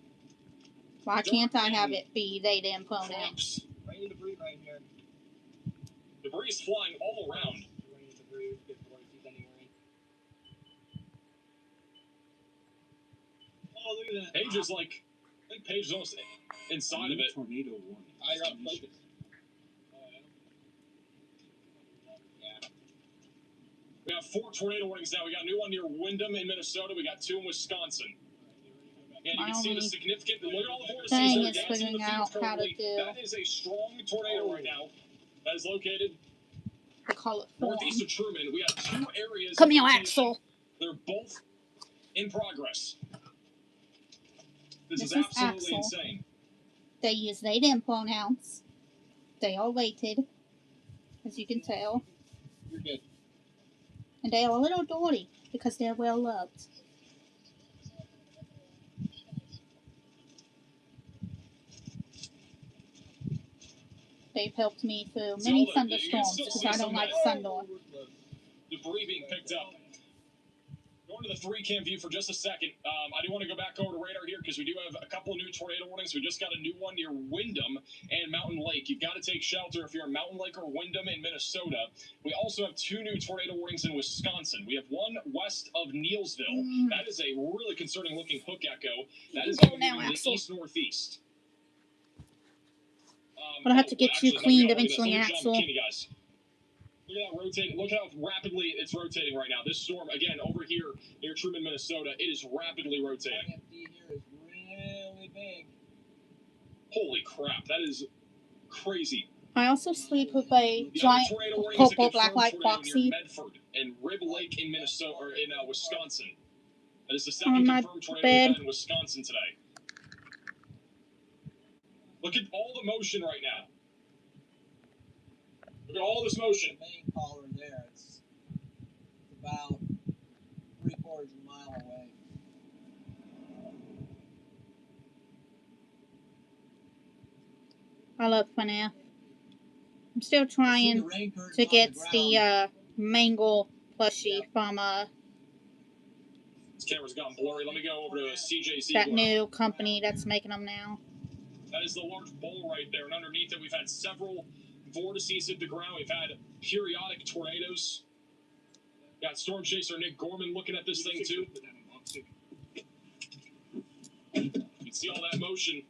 Why can't I have it be they, them pronouns? crops. Right in the debris right here. Debris is flying all around. Right in the debris. Good vortices anywhere. Oh, look at that. Paige is like, I think Paige is almost inside of New it. tornado warning. I got Issued. focus. Yeah. We have 4 tornado warnings now. We got a new one near Windham in Minnesota. We got 2 in Wisconsin. And you My can see the only significant. Look at all the vortices thing that are is dancing in figuring the out field how to currently. do That is a strong tornado right now. That is located the color form. northeast of Truman. We have 2 areas. Come of here, rotation. Axel. They're both in progress. This This is is absolutely Axel. insane. They use they, them pronouns. They are weighted, as you can tell. You're good. And they are a little dirty because they're well loved. They've helped me through See, many all the- you can thunderstorms still because see I some don't of like that thunder. debris being picked up. Going to the 3-cam view for just a second. I do want to go back over to radar here because we do have a couple of new tornado warnings. We just got a new one near Windham and Mountain Lake. You've got to take shelter if you're in Mountain Lake or Windham in Minnesota. We also have 2 new tornado warnings in Wisconsin. We have one west of Neilsville. That is a really concerning looking hook echo. That is Go going to be now, in the Axel. east-northeast. But I have to get you actually, no, cleaned we got- eventually, look at Axel. John McKinney, guys. Look at that rotating. Look how rapidly it's rotating right now. This storm, again, over here near Truman, Minnesota, it is rapidly rotating. IFD here is really big. Holy crap, that is crazy. I also sleep with a The other giant tornado warning is a purple black confirmed light tornado foxy near Medford and Rib Lake in Minnesota or in Wisconsin. That is the on second my confirmed tornado bed. we've had in Wisconsin today. Look at all the motion right now. Look at all this motion. The main collar there. It's about 3/4 of a mile away. I love FNAF. I'm still I see trying the rain curtains to on get ground. the mangle plushie from This camera's gone blurry. Let me go over to CJ that Ziegler. new company that's making them now. That is the large bowl right there, and underneath it, we've had several vortices hit the ground. We've had periodic tornadoes. Got Storm Chaser Nick Gorman looking at this thing too. You can see all that motion.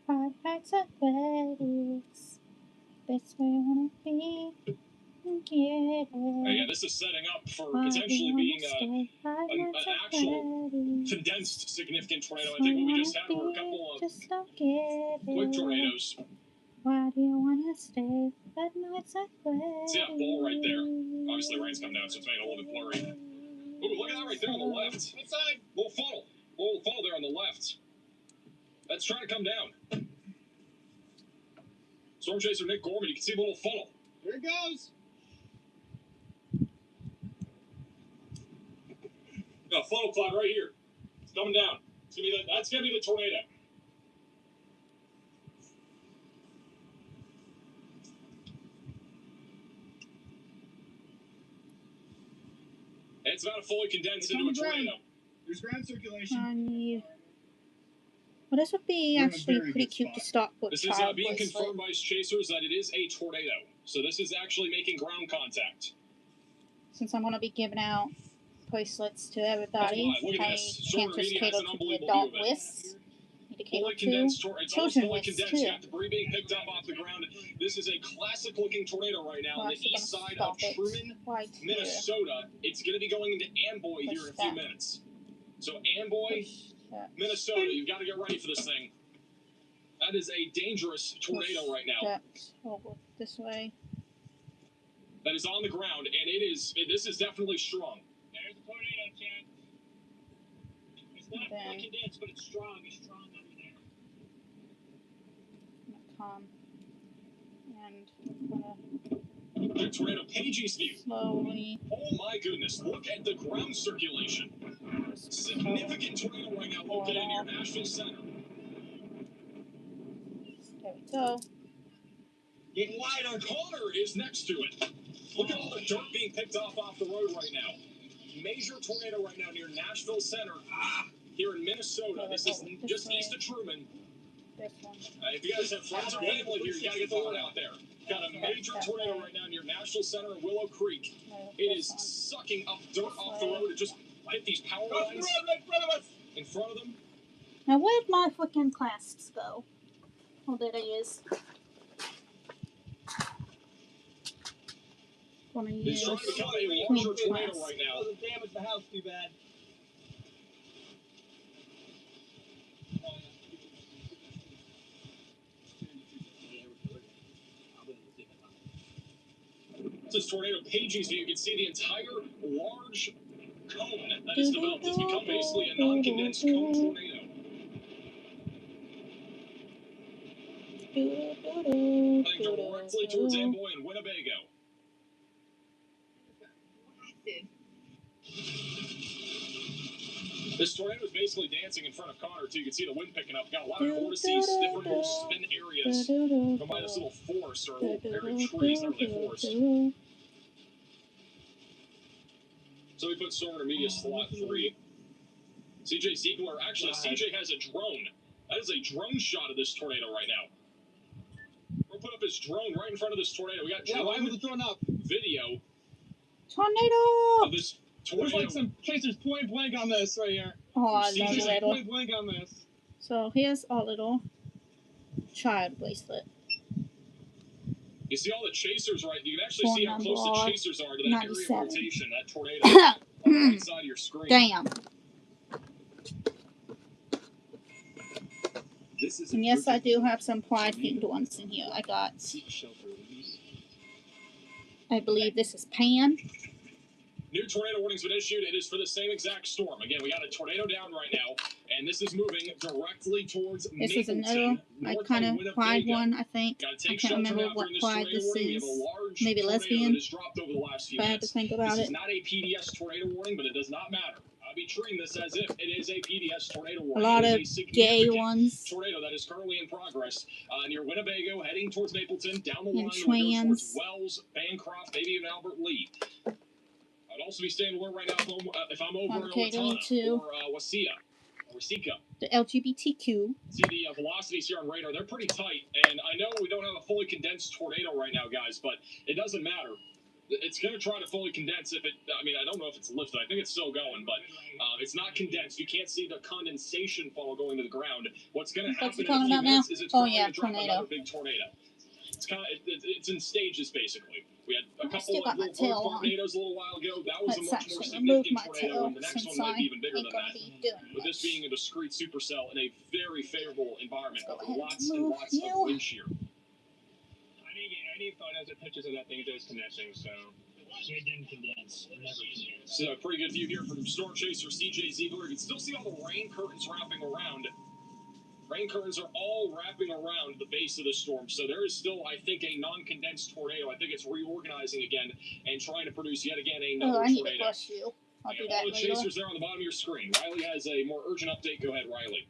Five nights athletics. That's where I wanna be. Get it. Yeah, this is setting up for Why do potentially you being wanna stay? Five an nights actual athletics. condensed significant tornado. I think what we just had were a couple of Just don't get quick it. tornadoes. Why do you wanna stay? Five nights athletics. See that bowl right there? Obviously, the rain's come down, so it's made it a little bit blurry. Ooh, look at that right there on the left. Inside. Little funnel there on the left. That's trying to come down. Storm Chaser Nick Gorman, you can see the little funnel. Here it goes. Got a funnel cloud right here. It's coming down. That's gonna be the tornado. And it's about to fully condense It's into on a the ground. tornado. There's ground circulation. I need. Well, this would be We're in a actually very pretty good cute to spot. start with This is child being bracelet. confirmed by chasers that it is a tornado. So this is actually making ground contact. Since I'm going to be giving out bracelets to everybody, That's why. Look at I this. can't Shorter just media has cater an to the unbelievable adult view of it. lists. Need the cable Fully too. condensed tornado. It's almost Children fully with condensed. too. You got debris being picked up off the ground. This is a classic looking tornado right now on the Actually east gonna side stop of it Truman, right here. Minnesota. It's going to be going into Amboy here in a Push few that. minutes. So Amboy, Push that. Minnesota, you've got to get ready for this thing. That is a dangerous tornado right now. That over this way. That is on the ground, and this is definitely strong. There's a tornado, Chad. It's not Then- fully condensed, but it's strong. It's strong over there. Come and gonna The tornado pages view. slowly. Oh my goodness, look at the ground circulation. Significant tornado right now located near Nashville Center. There we go. Get wider. Connor is next to it. Look at all the dirt being picked off the road right now. Major tornado right now near Nashville Center, here in Minnesota. This is just east of Truman. This one. If you guys have friends or family here, you gotta get the word out there. Got a major tornado right now near Nashville Center and Willow Creek. No, It this is one. sucking up dirt off the road. It just hit these power lines in front of them. Now where'd my freaking clasps go? Oh, there it is. Gonna It's use trying to become a green larger tornado clasp. right now. Doesn't damage the house too bad. This is tornado paging, so you can see the entire large cone that has developed. It's become basically a non-condensed cone tornado. Heading directly towards Amboy and Winnebago. This tornado is basically dancing in front of Connor, too. You can see the wind picking up. Got a lot of vortices, different little spin areas. Come by this little forest or a little area of trees, not really forest. So we put Storm Intermediate slot 3. CJ Ziegler, actually, CJ has a drone. That is a drone shot of this tornado right now. We'll put up his drone right in front of this tornado. We got Yeah, why drone was it thrown up? video Tornado! of this There's tornado. like some chasers point blank on this right here. Oh, I love CJ's little. Point blank on this. So here's our little child bracelet. You see all the chasers, right? You can actually Phone see how close the number chasers are to that area of 97. rotation, that tornado on the right side of your screen. Damn. This is And yes, I do have some pride themed ones in here. I got, Seek shelter release. I believe this is Pan. New tornado warning's been issued. It is for the same exact storm. Again, we got a tornado down right now, and this is moving directly towards This is another, Mapleton, I north kind of of pride Winnebago. one, I think. Gotta I take can't shelter remember now what during this pride tornado this warning. We have is. a large Maybe tornado lesbian. that has dropped over the last few If I had to minutes. think about This it. is not a PDS tornado warning, but it does not matter. I'll be treating this as if it is a PDS tornado A warning. lot It of is a gay significant ones. tornado that is currently in progress near Winnebago, heading towards Mapleton, down the And line, we'll go trans. towards Wells, Bancroft, maybe even Albert Lee. I'd also be staying alert right now if I'm over in Okay, Owatonna too. or Waseca. The LGBTQ. See the velocities here on radar, they're pretty tight, and I know we don't have a fully condensed tornado right now, guys, but it doesn't matter. It's going to try to fully condense if it, I mean, I don't know if it's lifted. I think it's still going, but it's not condensed. You can't see the condensation funnel going to the ground. What's going to What's happen he in a talking few about now? minutes is it's Oh, probably yeah, going to drop tornado. another big tornado. It's kind of, it's in stages, basically. We had a I couple still of got my little tail on. tornadoes a little while ago. That was a Let's much more actually remove significant my tornado, tail and the next since one might I be even bigger ain't than gonna that. be doing With this much. being a discrete supercell in a very favorable environment Let's with go ahead lots and and move lots of you. wind shear. I need photos or pictures of that thing as it was condensing, so it didn't condense. It never condensed. So a pretty good view here from Storm Chaser CJ Ziegler. You can still see all the rain curtains wrapping around. Rain curtains are all wrapping around the base of the storm. So there is still, I think, a non-condensed tornado. I think it's reorganizing again and trying to produce yet again Oh, another I need to tornado. brush you. I'll do And that all the later. chasers there on the bottom of your screen. Riley has a more urgent update. Go ahead, Riley.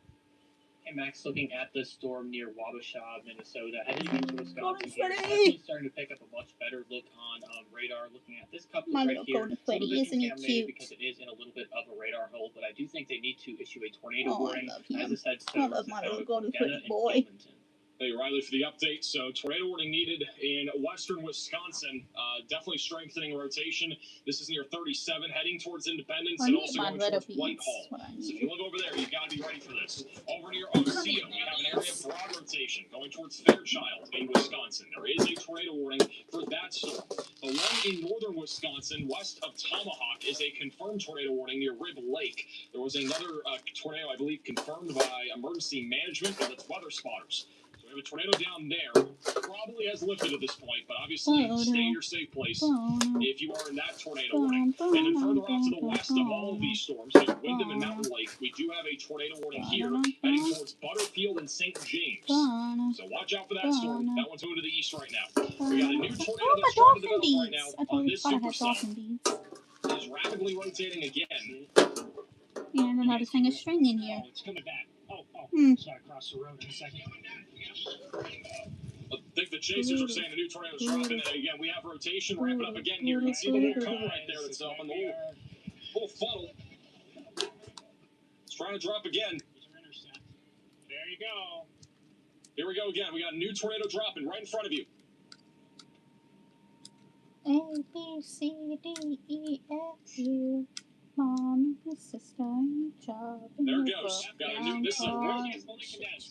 Hey Max, looking at the storm near Wabasha, Minnesota, heading into Wisconsin Golden here, Freddy! definitely starting to pick up a much better look on radar. Looking at this couple My right little here, Golden it's a little Freddy, bit isn't he contaminated cute? because it is in a little bit of a radar hole, but I do think they need to issue a tornado Oh, I warning love as him. this heads I love towards my little Golden Gena Freddy and boy. Gilmanton. Hey, Riley, for the update. So, tornado warning needed in western Wisconsin. Definitely strengthening rotation. This is near 37, heading towards Independence I and need also my going little towards beads. Whitehall. What I So, if need. you look over there, you've got to be ready for this. Over near Osage, Osseo, we have an area of broad rotation going towards Fairchild in Wisconsin. There is a tornado warning for that storm. The one in northern Wisconsin, west of Tomahawk, is a confirmed tornado warning near Rib Lake. There was another tornado, I believe, confirmed by emergency management, but it's weather spotters. So we have a tornado down there. Probably has lifted at this point, but obviously stay in your safe place if you are in that tornado warning. And then further off to the west of all of these storms, near Wyndham and Mountain Lake, we do have a tornado warning here heading towards Butterfield and St. James. So watch out for that storm. That one's moving to the east right now. We got a new tornado that's trying to develop right now on this supercell. It is rapidly rotating again. Yeah, I know how to hang a string in here. Oh, it's coming back. Oh. So I crossed the road in a second. I think the chasers are saying the new tornado's dropping. And again, we have rotation ramping up again here. You can see the little cone right there that's up on the little funnel. It's trying to drop again. There you go. Here we go again. We got a new tornado dropping right in front of you. A, B, C, D, E, F, U. Mom and sister, job. There it goes. Got a new. This is a rope.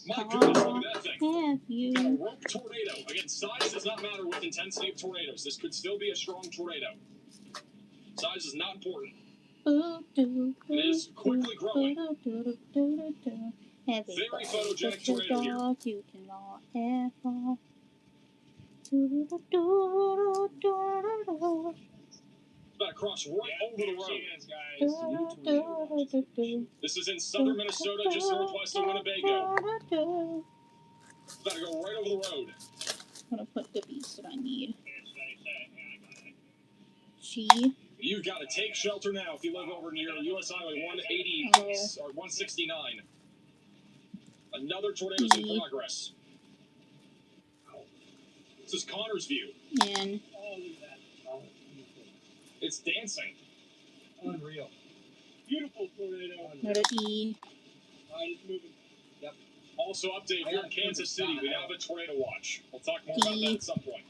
My goodness, look at that thing. Have you? Got a rope tornado. Again, size does not matter with intensity of tornadoes. This could still be a strong tornado. Size is not important. It is quickly growing. Very photogenic tornado here. You cannot ever. About to cross right over the road. This is in southern Minnesota, just northwest of Winnebago. About to go right over the road. I'm gonna put the beats that I need. G. You've got to take shelter now if you live over near US Highway 180 or 169. Another tornado's in progress. This is Connor's view. And it's dancing. Unreal. Beautiful tornado. another E. It's moving. Yep. Also update, if you're in Kansas City, we now have a tornado watch. We'll talk more about that at some point.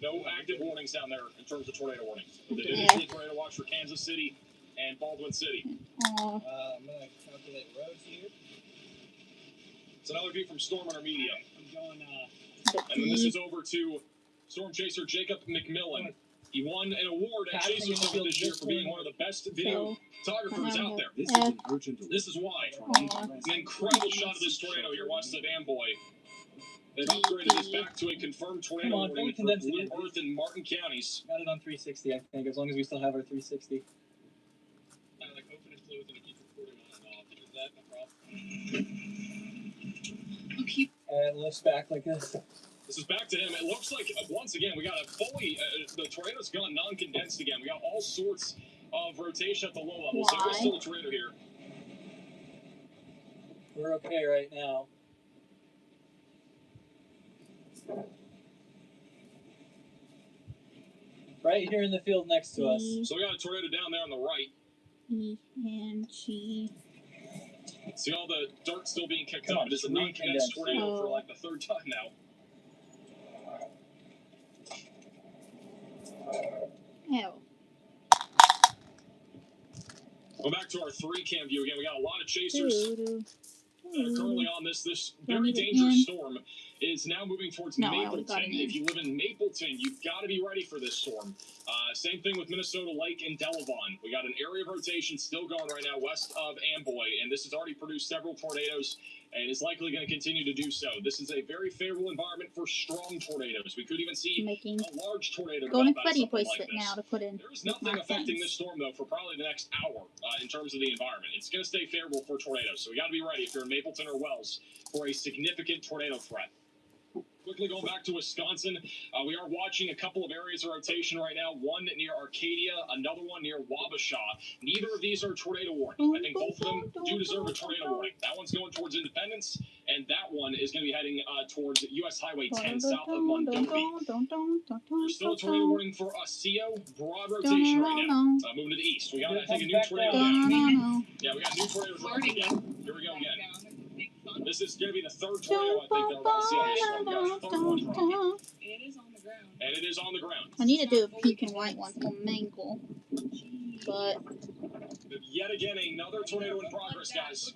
No active warnings down there in terms of tornado warnings. They did issue a tornado watch for Kansas City and Baldwin City. I'm going to calculate roads here. It's another view from Storm Runner Media. I'm going, and then this is over to Storm Chaser Jacob McMillan. He won an award at Chaser Summit this year for being one of the best videographers out there. This is an urgent alert. This is why. It's an incredible shot of this tornado here west of Amboy. They've upgraded this back to a confirmed tornado warning for Blue Earth and Martin counties. Got it on 360, I think, as long as we still have our 360. Like open and close and it keeps recording on and off. Is that a problem? Okay. And it lifts back like this. This is back to him. It looks like, once again, we got a fully, the tornado's gone non-condensed again. We got all sorts of rotation at the low levels. There is still a tornado here. We're okay right now. Right here in the field next to us. So we got a tornado down there on the right. E and G. See all the dirt still being kicked up. It is a non-condensed tornado for like the third time now. Ew. Go back to our 3-cam view again. We got a lot of chasers currently on this very dangerous storm. Is now moving towards Mapleton. If you live in Mapleton, you've got to be ready for this storm. Same thing with Minnesota Lake and Delavon. We got an area of rotation still going right now west of Amboy, and this has already produced several tornadoes and is likely going to continue to do so. This is a very favorable environment for strong tornadoes. We could even see a large tornado Golden drop out of Freddy something bracelet like this. now to put in. There is nothing affecting this storm, though, for probably the next hour in terms of the environment. It's going to stay favorable for tornadoes, so we got to be ready if you're in Mapleton or Wells for a significant tornado threat. Quickly going back to Wisconsin, we are watching a couple of areas of rotation right now. One near Arcadia, another one near Wabasha. Neither of these are tornado warning. I think both of them do deserve a tornado warning. That one's going towards Independence, and that one is going to be heading towards US Highway 10 south of Mondovi. There's still a tornado warning for Osseo. Broad rotation right now. Moving to the east. We got, I think, a new tornado down. Yeah, we got a new tornado dropping again. Here we go again. This is going to be the third tornado, I think, they're about to see on this one. We got the third one dropping. it is on the ground. And it is on the ground. I need to do a pink and white one for Mangle. But yet again, another tornado in progress, guys.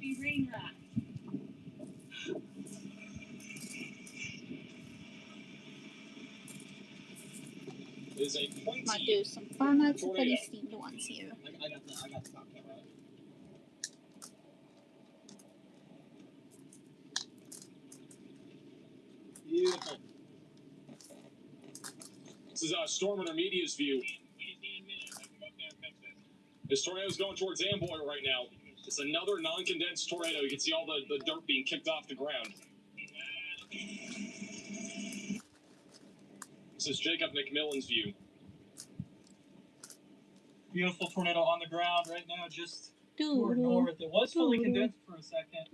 It is a Might pointy. do some far notes and pretty steamed ones here. I got the top camera. Beautiful. This is Storm Intermediate's view. This tornado is going towards Amboy right now. It's another non-condensed tornado. You can see all the dirt being kicked off the ground. This is Jacob McMillan's view. Beautiful tornado on the ground right now, just toward Doo-doo. north. It was fully condensed for a second.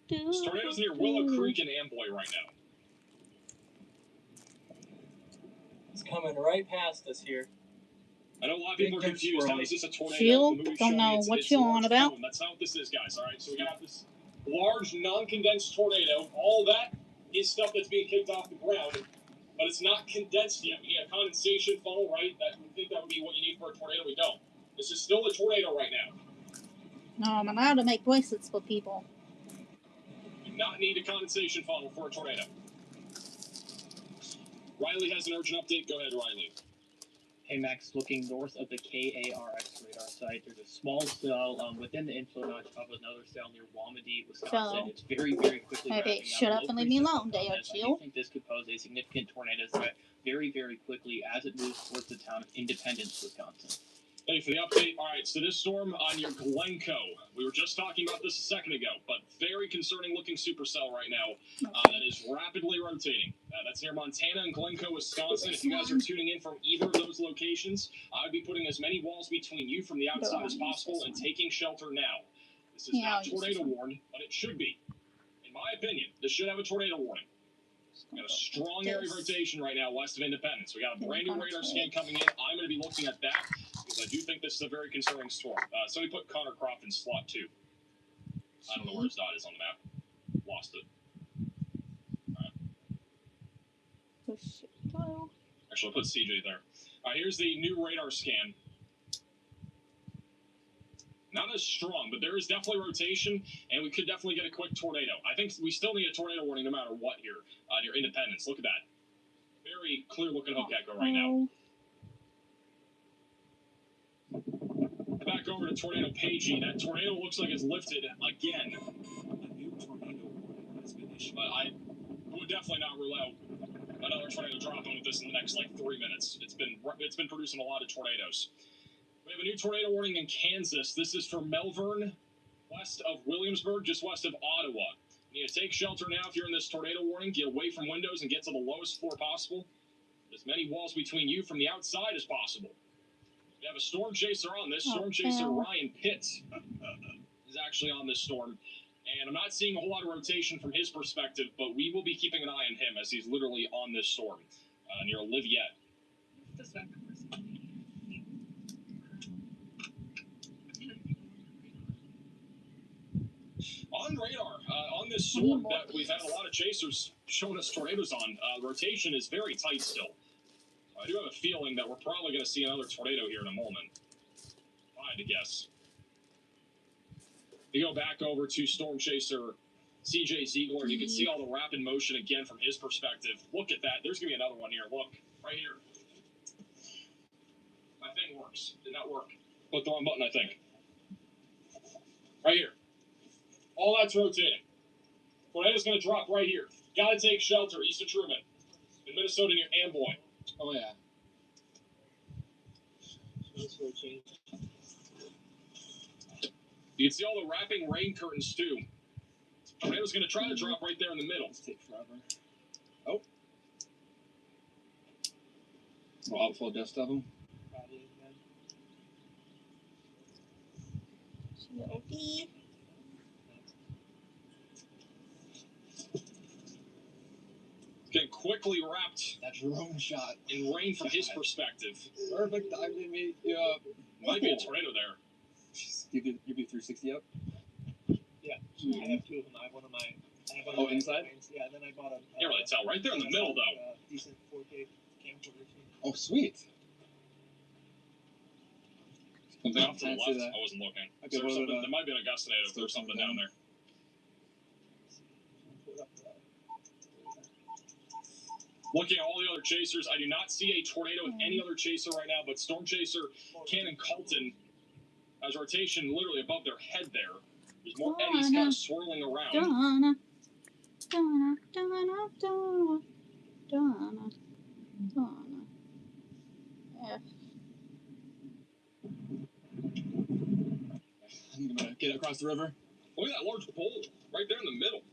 This tornado's near Willow Creek and Amboy right now. It's coming right past us here. I know a lot of people are Big confused. How swirly. is this a tornado? Shield? The movie's Don't showing know it's what you're large on about. cone. That's not what this is, guys. All right, so we got this large non-condensed tornado. All that is stuff that's being kicked off the ground, but it's not condensed yet. We need a condensation funnel, right? That we think that would be what you need for a tornado. We don't. This is still a tornado right now. No, I'm allowed to make bracelets for people. You do not need a condensation funnel for a tornado. Riley has an urgent update. Go ahead, Riley. Hey Max, looking north of the KARX radar site, there's a small cell within the inflow notch of another cell near Wamedy, Wisconsin. So, It's very, very quickly okay, wrapping shut up. up and Low leave me frequency alone, Dale, components. I chill. do think this could pose a significant tornado threat very, very quickly as it moves towards the town of Independence, Wisconsin. Thank you for the update. All right, so this storm on your Glencoe. We were just talking about this a second ago, but very concerning looking supercell right now that is rapidly rotating. That's near Montana and Glencoe, Wisconsin. If you guys are tuning in from either of those locations, I would be putting as many walls between you from the outside as possible and taking shelter now. This is not tornado warned, but it should be. In my opinion, this should have a tornado warning. We got a strong area of rotation right now west of Independence. We got a brand new radar scan coming in. I'm going to be looking at that because I do think this is a very concerning storm. So we put Connor Croft in slot 2. I don't know where his dot is on the map. Lost it. Actually, I'll put CJ there. All right, here's the new radar scan. Not as strong, but there is definitely rotation, and we could definitely get a quick tornado. I think we still need a tornado warning no matter what here near Independence. Look at that. Very clear-looking hook echo right now. Back over to Tornado Pagey. That tornado looks like it's lifted again. A new tornado warning has been issued. But I would definitely not rule out another tornado dropping with this in the next 3 minutes. It's been producing a lot of tornadoes. We have a new tornado warning in Kansas. This is for Melbourne, west of Williamsburg, just west of Ottawa. You need to take shelter now if you're in this tornado warning. Get away from windows and get to the lowest floor possible. As many walls between you from the outside as possible. We have a storm chaser on this. Storm chaser Ryan Pitts is actually on this storm. And I'm not seeing a whole lot of rotation from his perspective, but we will be keeping an eye on him as he's literally on this storm near Oliviet. On radar, on this storm that we've had a lot of chasers showing us tornadoes on, rotation is very tight still. I do have a feeling that we're probably going to see another tornado here in a moment. If I had to guess. We go back over to Storm Chaser CJ Ziegler, and you can see all the rapid motion again from his perspective. Look at that. There's going to be another one here. Look, right here. My thing works. Did not work. Click the wrong button, I think. Right here. All that's rotating. Tornado's going to drop right here. Got to take shelter east of Truman. In Minnesota near Amboy. Oh, yeah. You can see all the wrapping rain curtains, too. Tornado's going to try to drop right there in the middle. Let's take forever. Oh. Well, outflow dust of them. Chill-y. Getting quickly wrapped That drone shot. in rain from his perspective. Perfect time to meet you up. Might be a tornado there. You be 360 up? Yeah, I have 2 of them. I have one of my. I have one Oh, of my inside? Frames. Yeah, and then I bought a. Can't really tell. Right there in the middle, though. Decent 4K camcorder. Oh, sweet. Something off to the Fancy left. that. I wasn't looking. Okay, There, what something, about, there might be an Augustinator if there's something down there. Looking at all the other chasers, I do not see a tornado with any other chaser right now, but Storm Chaser, Cannon Colton has rotation literally above their head there. There's more eddies kind of swirling around. Donna. Donna. Donna. Donna. Donna. Donna. F. I'm gonna get across the river. Look at that large pole right there in the middle.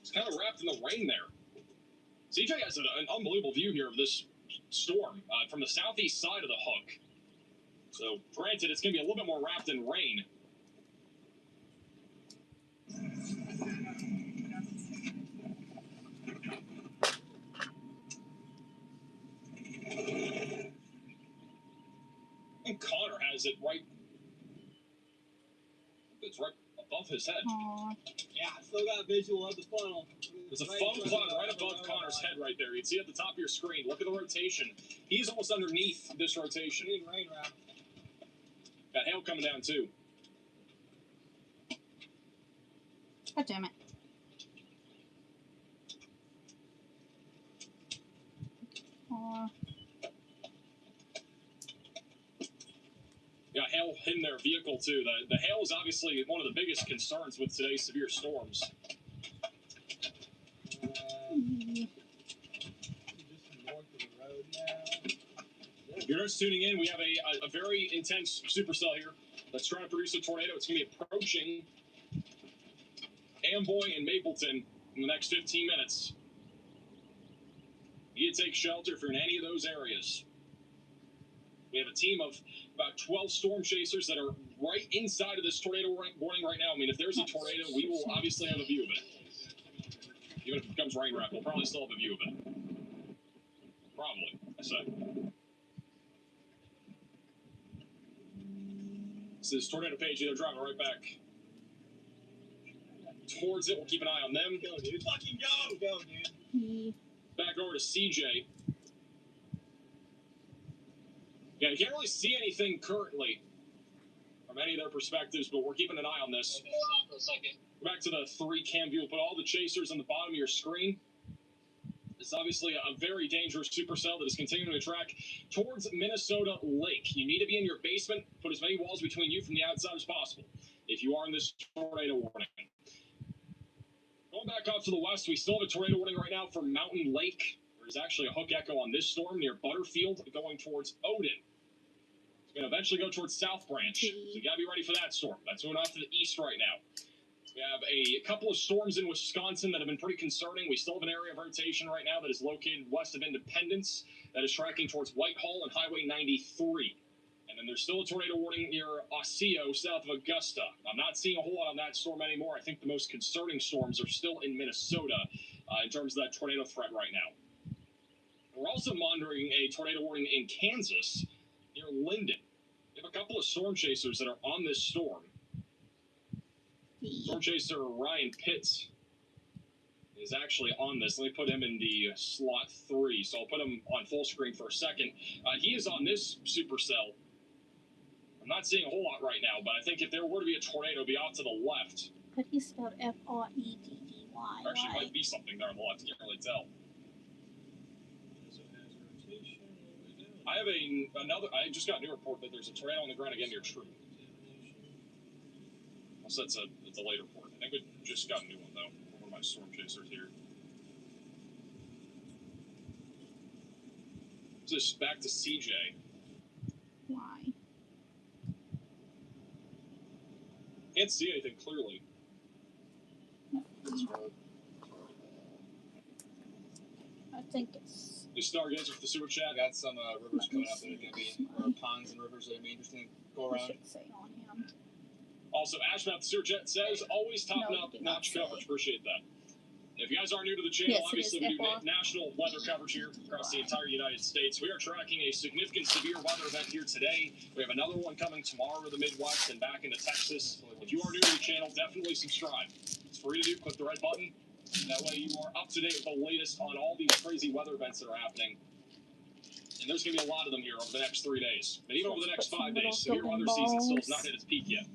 It's kind of wrapped in the rain there. CJ has an unbelievable view here of this storm from the southeast side of the hook. So, granted, it's going to be a little bit more wrapped in rain. And Connor has it right. It's right above his head. Aww. Yeah, I still got a visual of the funnel. There's a foam cloud right above Connor's head right there. You can see it at the top of your screen. Look at the rotation. He's almost underneath this rotation. Rain wrap. Got hail coming down too. God damn it. Aww. Got hail hitting their vehicle too. The hail is obviously one of the biggest concerns with today's severe storms. If you're just tuning in, we have a very intense supercell here that's trying to produce a tornado. It's going to be approaching Amboy and Mapleton in the next 15 minutes. You need to take shelter if you're in any of those areas. We have a team of about 12 storm chasers that are right inside of this tornado warning right now. I mean, if there's a tornado, we will obviously have a view of it. Even if it becomes rain wrap, we'll probably still have a view of it. Probably, I said. This is Tornado Page. They're driving right back towards it. We'll keep an eye on them. Go, dude. Fucking go! Go, dude. Back over to CJ. Yeah, you can't really see anything currently from any of their perspectives, but we're keeping an eye on this. Okay, stop for a second. Go back to the 3-cam view. We'll put all the chasers on the bottom of your screen. It's obviously a very dangerous supercell that is continuing to track towards Minnesota Lake. You need to be in your basement. Put as many walls between you from the outside as possible if you are in this tornado warning. Going back off to the west, we still have a tornado warning right now for Mountain Lake. There's actually a hook echo on this storm near Butterfield going towards Odin. It's going to eventually go towards South Branch. So you got to be ready for that storm. That's moving off to the east right now. We have a couple of storms in Wisconsin that have been pretty concerning. We still have an area of rotation right now that is located west of Independence that is tracking towards Whitehall and Highway 93. And then there's still a tornado warning near Osseo, south of Augusta. I'm not seeing a whole lot on that storm anymore. I think the most concerning storms are still in Minnesota in terms of that tornado threat right now. We're also monitoring a tornado warning in Kansas near Linden. We have a couple of storm chasers that are on this storm. Storm chaser Ryan Pitts is actually on this. Let me put him in the slot 3. So I'll put him on full screen for a second. He is on this supercell. I'm not seeing a whole lot right now, but I think if there were to be a tornado, it'd be off to the left. But he spelled F-R-E-D-D-Y. There actually might be something there on the left. I can't really tell. I have another. I just got a new report that there's a tornado on the ground again near True. So it's a late report. I think we just got a new one though. One of my storm chasers here. Just back to CJ. Why? Can't see anything clearly. I think it's. The Stargazer for the super chat. I got some rivers coming up that are going to be, or ponds and rivers that are going to be interesting to go I around. should say on him. Also, Ashmouth the super chat says, always top No, it did not notch say. coverage. Appreciate that. If you guys are new to the channel, Yes, it obviously is we do FR. national weather coverage here across the entire United States. We are tracking a significant severe weather event here today. We have another one coming tomorrow in the Midwest and back into Texas. If you are new to the channel, definitely subscribe. It's free to do. Click the red button. That way you are up to date with the latest on all these crazy weather events that are happening. And there's going to be a lot of them here over the next 3 days. And even over the next 5 days. Severe weather season still has not hit its peak yet.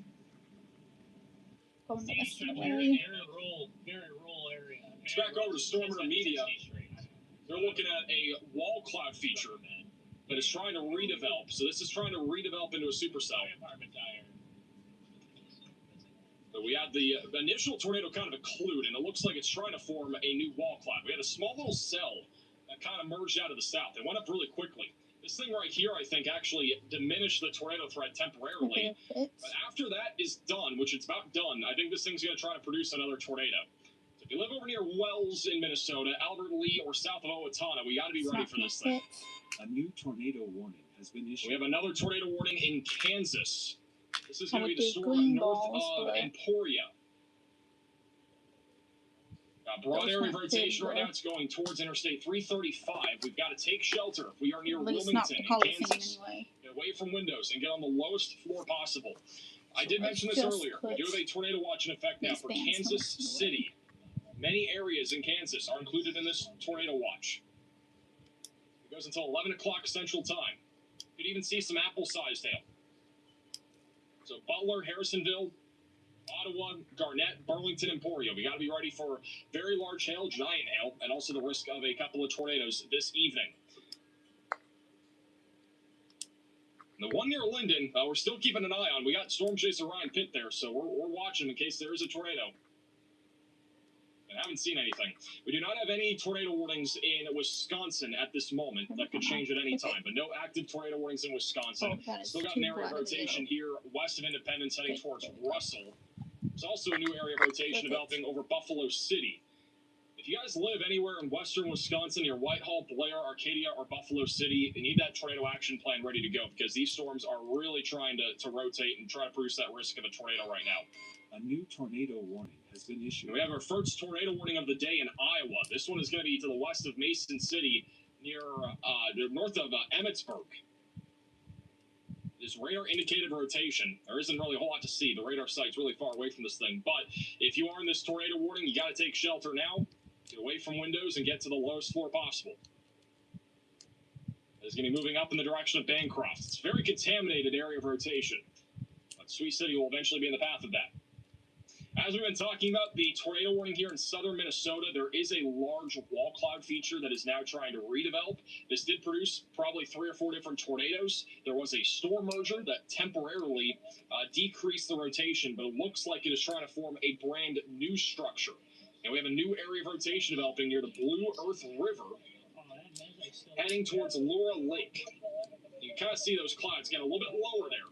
Going the rest of the Very way. rural area. Let's back over to Stormer Media. They're looking at a wall cloud feature that is trying to redevelop. So this is trying to redevelop into a supercell. So we had the initial tornado kind of occlude, and it looks like it's trying to form a new wall cloud. We had a small little cell that kind of merged out of the south. It went up really quickly. This thing right here, I think, actually diminished the tornado threat temporarily. But after that is done, which it's about done, I think this thing's going to try to produce another tornado. So if you live over near Wells in Minnesota, Albert Lee, or south of Owatonna, we got to be ready for this thing. A new tornado warning has been issued. We have another tornado warning in Kansas. This is going to be the storm north of Emporia. Broad area of rotation right now. It's going towards Interstate 335. We've got to take shelter. We are near Wilmington, Kansas. Get away from windows and get on the lowest floor possible. I did mention this earlier. We do have a tornado watch in effect now for Kansas City. Many areas in Kansas are included in this tornado watch. It goes until 11 o'clock Central Time. You could even see some apple-sized hail. So Butler, Harrisonville, Ottawa, Garnett, Burlington, Emporia. We got to be ready for very large hail, giant hail, and also the risk of a couple of tornadoes this evening. The one near Linden, we're still keeping an eye on. We got Storm Chaser Ryan Pitt there, so we're watching in case there is a tornado. I haven't seen anything. We do not have any tornado warnings in Wisconsin at this moment. That could change at any time, but no active tornado warnings in Wisconsin. Still got an area of rotation here west of Independence heading towards Russell. There's also a new area of rotation developing over Buffalo City. If you guys live anywhere in western Wisconsin, near Whitehall, Blair, Arcadia, or Buffalo City, you need that tornado action plan ready to go because these storms are really trying to rotate and try to produce that risk of a tornado right now. A new tornado warning has been issued. We have our first tornado warning of the day in Iowa. This one is going to be to the west of Mason City, near north of Emmetsburg. This radar indicated rotation. There isn't really a whole lot to see. The radar site's really far away from this thing. But if you are in this tornado warning, you got to take shelter now. Get away from windows and get to the lowest floor possible. It's going to be moving up in the direction of Bancroft. It's a very contaminated area of rotation. But Sweet City will eventually be in the path of that. As we've been talking about, the tornado warning here in southern Minnesota, there is a large wall cloud feature that is now trying to redevelop. This did produce probably 3 or 4 different tornadoes. There was a storm merger that temporarily decreased the rotation, but it looks like it is trying to form a brand new structure. And we have a new area of rotation developing near the Blue Earth River, heading towards Laura Lake. You can kind of see those clouds getting a little bit lower there.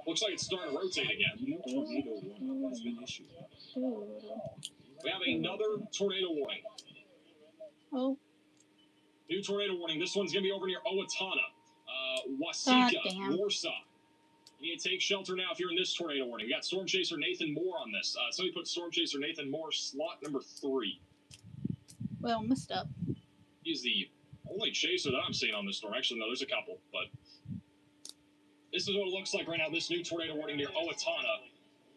Looks like it's starting to rotate again. A new tornado warning has been issued. We have another tornado warning. Oh. New tornado warning. This one's going to be over near Owatonna, Waseca, Warsaw. You need to take shelter now if you're in this tornado warning. We got Storm Chaser Nathan Moore on this. Somebody put Storm Chaser Nathan Moore slot number 3. Well, messed up. He's the only chaser that I'm seeing on this storm. Actually, no, there's a couple, but this is what it looks like right now. This new tornado warning near Owatonna.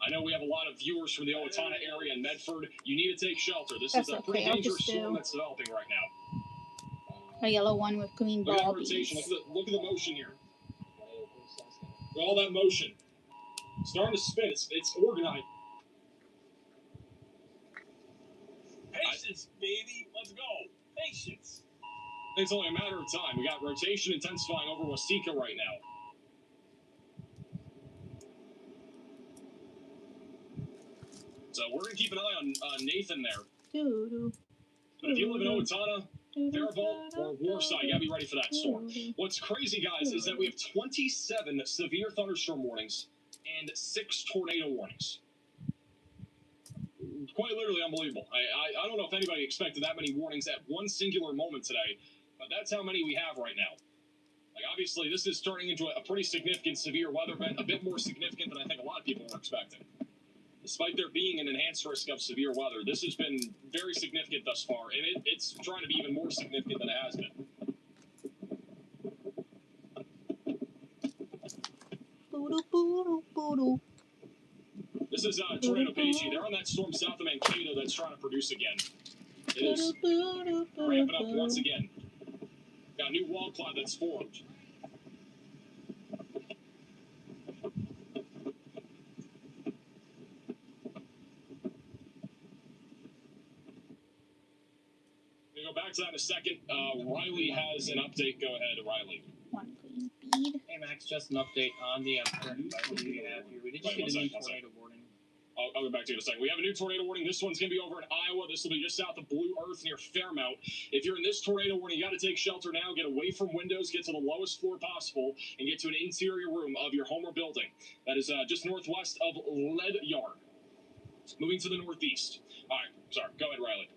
I know we have a lot of viewers from the Owatonna area and Medford. You need to take shelter. This is a pretty dangerous storm that's developing right now. A yellow one with green Look at the balls. rotation. Look at the motion here. Look at all that motion. It's starting to spin. It's organized. Patience, baby. Let's go. Patience. I think it's only a matter of time. We got rotation intensifying over Waseca right now. So we're going to keep an eye on Nathan there. But if you live in Owatonna, Faribault, or Warsaw, you got to be ready for that storm. What's crazy, guys, is that we have 27 severe thunderstorm warnings and 6 tornado warnings. Quite literally unbelievable. I don't know if anybody expected that many warnings at one singular moment today, but that's how many we have right now. Like, obviously, this is turning into a pretty significant severe weather event, a bit more significant than I think a lot of people were expecting. Despite there being an enhanced risk of severe weather, this has been very significant thus far, and it's trying to be even more significant than it has been. This is Tornado Pagey. They're on that storm south of Mankato that's trying to produce again. It is ramping up once again. Got a new wall cloud that's formed. back to that in a second. Riley has an update. Go ahead, Riley. One green bead. Hey Max, just an update on the current environment we have here. We did just get a new tornado warning. I'll go back to you in a second. We have a new tornado warning. This one's going to be over in Iowa. This will be just south of Blue Earth near Fairmount. If you're in this tornado warning, you got to take shelter now. Get away from windows. Get to the lowest floor possible and get to an interior room of your home or building. That is just northwest of Lead Yard. Moving to the northeast. All right. Sorry. Go ahead, Riley.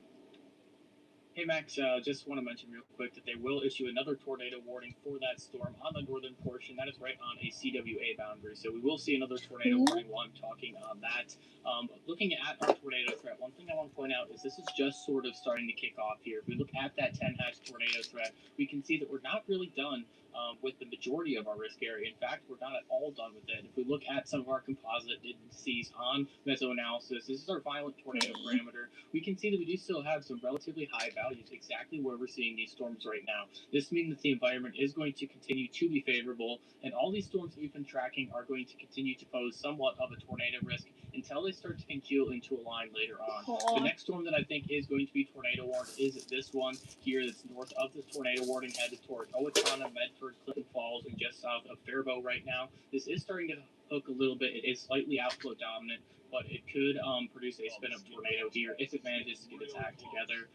Hey Max, just want to mention real quick that they will issue another tornado warning for that storm on the northern portion. That is right on a CWA boundary. So we will see another tornado warning while I'm talking on that. Looking at our tornado threat, one thing I want to point out is this is just sort of starting to kick off here. If we look at that 10-hash tornado threat, we can see that we're not really done with the majority of our risk area. In fact, we're not at all done with it. If we look at some of our composite indices on mesoanalysis, this is our violent tornado parameter. We can see that we do still have some relatively high values, exactly where we're seeing these storms right now. This means that the environment is going to continue to be favorable, and all these storms that we've been tracking are going to continue to pose somewhat of a tornado risk until they start to congeal into a line later on. The next storm that I think is going to be tornado warned is this one here that's north of the tornado warning, headed toward Owatonna, Medford, Clinton Falls, and just south of Faribault right now. This is starting to hook a little bit. It is slightly outflow dominant, but it could produce a spin-up tornado here if it manages to get its act together.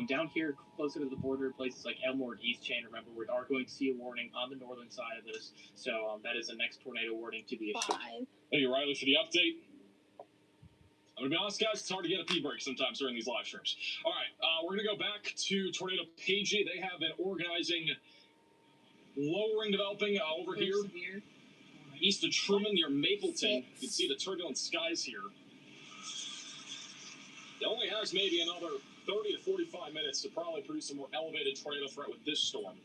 Down here, closer to the border, places like Elmore and East Chain, remember, we are going to see a warning on the northern side of this. So that is the next tornado warning to be issued. Five. Thank you, Riley, for the update. I'm going to be honest, guys, it's hard to get a pee break sometimes during these live streams. All right, we're going to go back to Tornado Pagey. They have been organizing lowering developing over here. East of Truman near Mapleton. You can see the turbulent skies here. It only has maybe another 30 to 45 minutes to probably produce a more elevated tornado threat with this storm.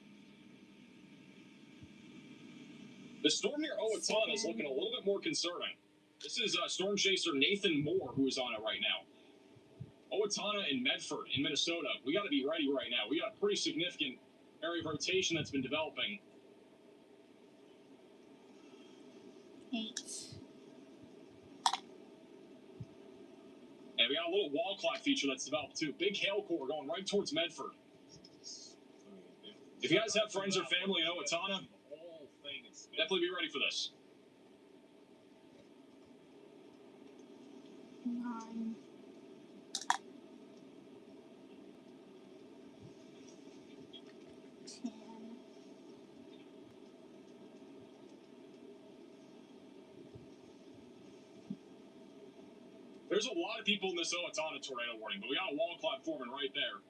The storm near Owatonna is looking a little bit more concerning. This is storm chaser Nathan Moore who is on it right now. Owatonna and Medford in Minnesota. We got to be ready right now. We got a pretty significant area of rotation that's been developing. 8. And we got a little wall clock feature that's developed too. Big hail core going right towards Medford. If you guys have friends or family in Owatonna, definitely be ready for this. 9. There's a lot of people in this Owatonna tornado warning, but we got a wall clock forming right there.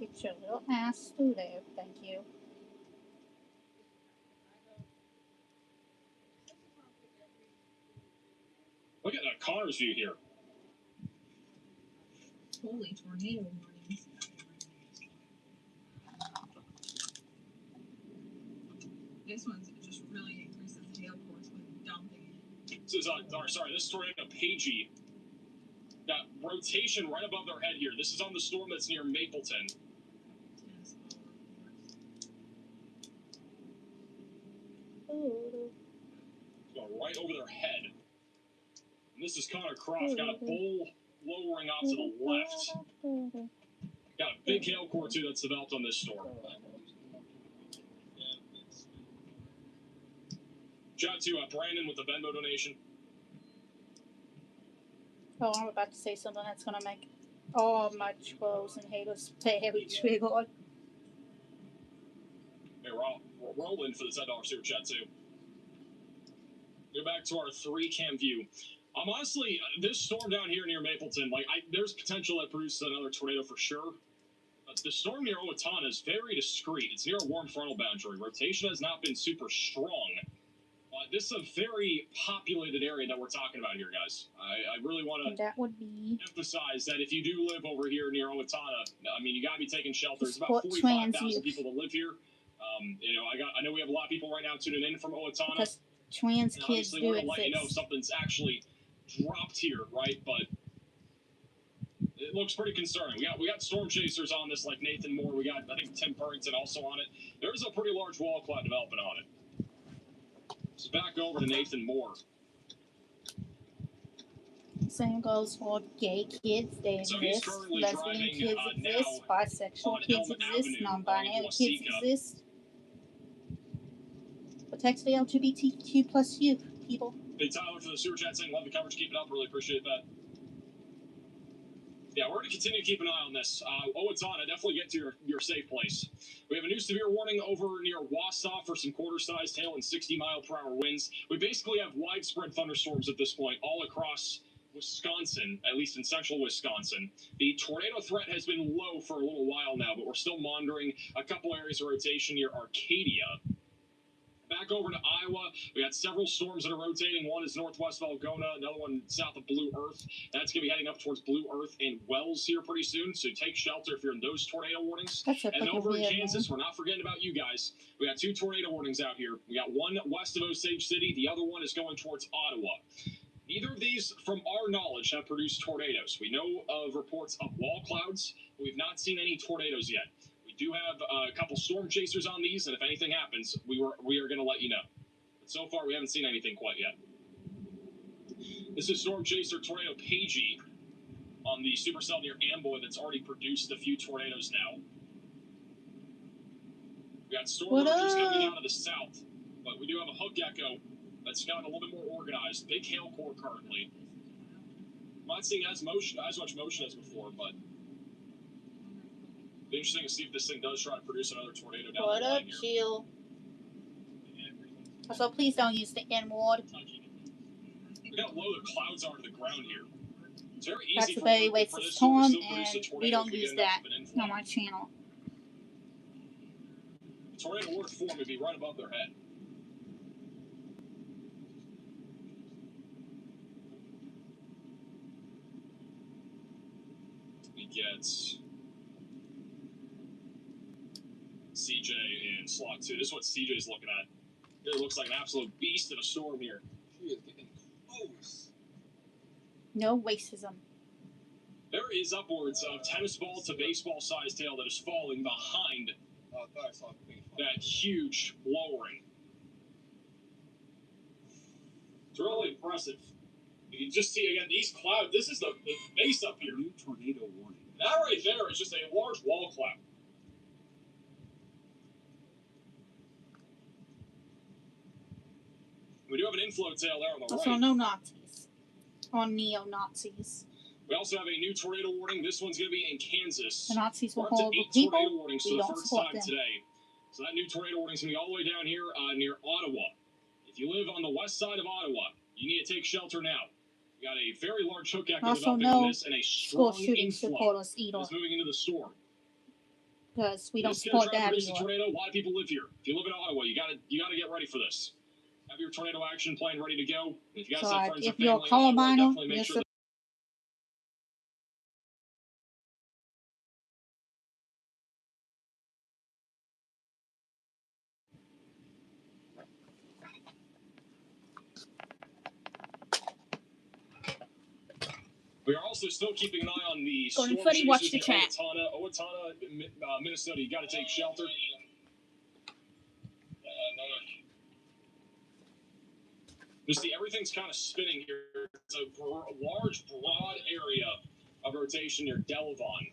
Get your little ass through there. Thank you. Look at Connor's view here. Holy tornado warnings. This one's just really increases the hail force with dumping it. This is, this tornado Pagey. Got rotation right above their head here. This is on the storm that's near Mapleton. Going right over their head. And this is Connor Croft. Got a bowl lowering off to the left. Got a big hail core too that's developed on this storm. Shout out to Brandon with the Venmo donation. Oh, I'm about to say something that's gonna make all my trolls and haters very triggered. Hey, we're rolling for the $10 super chat too. Go back to our 3-cam view. Honestly, this storm down here near Mapleton, there's potential that produces another tornado for sure. But the storm near Owatonna is very discreet. It's near a warm frontal boundary. Rotation has not been super strong. This is a very populated area that we're talking about here, guys. I really want to emphasize that if you do live over here near Owatonna, I mean, you got to be taking shelter. There's about 45,000 people that live here. I know we have a lot of people right now tuning in from Owatonna. Because trans kids do we're exist. let you know something's actually dropped here, right? But it looks pretty concerning. We got storm chasers on this, like Nathan Moore. We got, I think, Tim Purrington also on it. There's a pretty large wall cloud development on it. So back over to Nathan Moore. Same goes for gay kids. They So he's exist. currently Lesbian driving, kids now exist. Bisexual on kids Elm exist. Avenue, Non-binary along kids Waseca. exist. Protect the LGBTQ plus you people. Big Tyler for the super chat saying, love the coverage, keep it up, really appreciate that. Yeah, we're going to continue to keep an eye on this. Owatonna, definitely get to your safe place. We have a new severe warning over near Wausau for some quarter-sized hail and 60-mile-per-hour winds. We basically have widespread thunderstorms at this point all across Wisconsin, at least in central Wisconsin. The tornado threat has been low for a little while now, but we're still monitoring a couple areas of rotation near Arcadia. Back over to Iowa, we got several storms that are rotating. One is northwest of Algona, another one south of Blue Earth. That's going to be heading up towards Blue Earth and Wells here pretty soon, so take shelter if you're in those tornado warnings. That's a And fucking over in weird Kansas, name. we're not forgetting about you guys. We got 2 tornado warnings out here. We got one west of Osage City. The other one is going towards Ottawa. Neither of these, from our knowledge, have produced tornadoes. We know of reports of wall clouds, but we've not seen any tornadoes yet. We do have a couple storm chasers on these, and if anything happens, we are going to let you know. But so far, we haven't seen anything quite yet. This is Storm Chaser Tornado Pagey on the supercell near Amboy that's already produced a few tornadoes now. We got storm urges coming out of the south, but we do have a hook echo that's gotten a little bit more organized. Big hail core currently. Not seeing as much motion as before, but it'll be interesting to see if this thing does try to produce another tornado down What the up, line here. chill? So please don't use the N-word. Look how low the clouds are to the ground here. It's very easy That's a for very this wasted storm to storm, still produce a and tornado we if don't get use enough that of an inflow. on my channel. The tornado alert form would be right above their head. We get CJ in slot 2. This is what CJ's looking at. It looks like an absolute beast in a storm here. She is getting close. No racism. There is upwards of tennis ball to baseball sized hail that is falling behind Oh, I thought I saw a big that huge lowering. It's really impressive. You can just see again these clouds. This is the base up here. New tornado warning. That right there is just a large wall cloud. We do have an inflow tail there on the Also, right. no Nazis. Or neo-Nazis. We also have a new tornado warning. This one's going to be in Kansas. The Nazis We're were up to horrible 8 tornado people. warnings We for the don't first support time them. today. So that new tornado warning is going to be all the way down here near Ottawa. If you live on the west side of Ottawa, you need to take shelter now. We got a very large hook echo Also, developing on no this and a school strong shooting inflow supporters either. that's moving into the storm. Because we don't This is gonna support try to that produce a either. tornado. A lot of people live here. If you live in Ottawa, you gotta get ready for this. Have your tornado action plan ready to go. If you guys So, have friends if and you're family in Ottawa, Colorado, definitely make you're sure we are also still keeping an eye on the Go storm to Footy, watch chasers the in chat. Owatonna, Minnesota. You got to take shelter. You see, everything's kind of spinning here. It's a large, broad area of rotation near Delavon.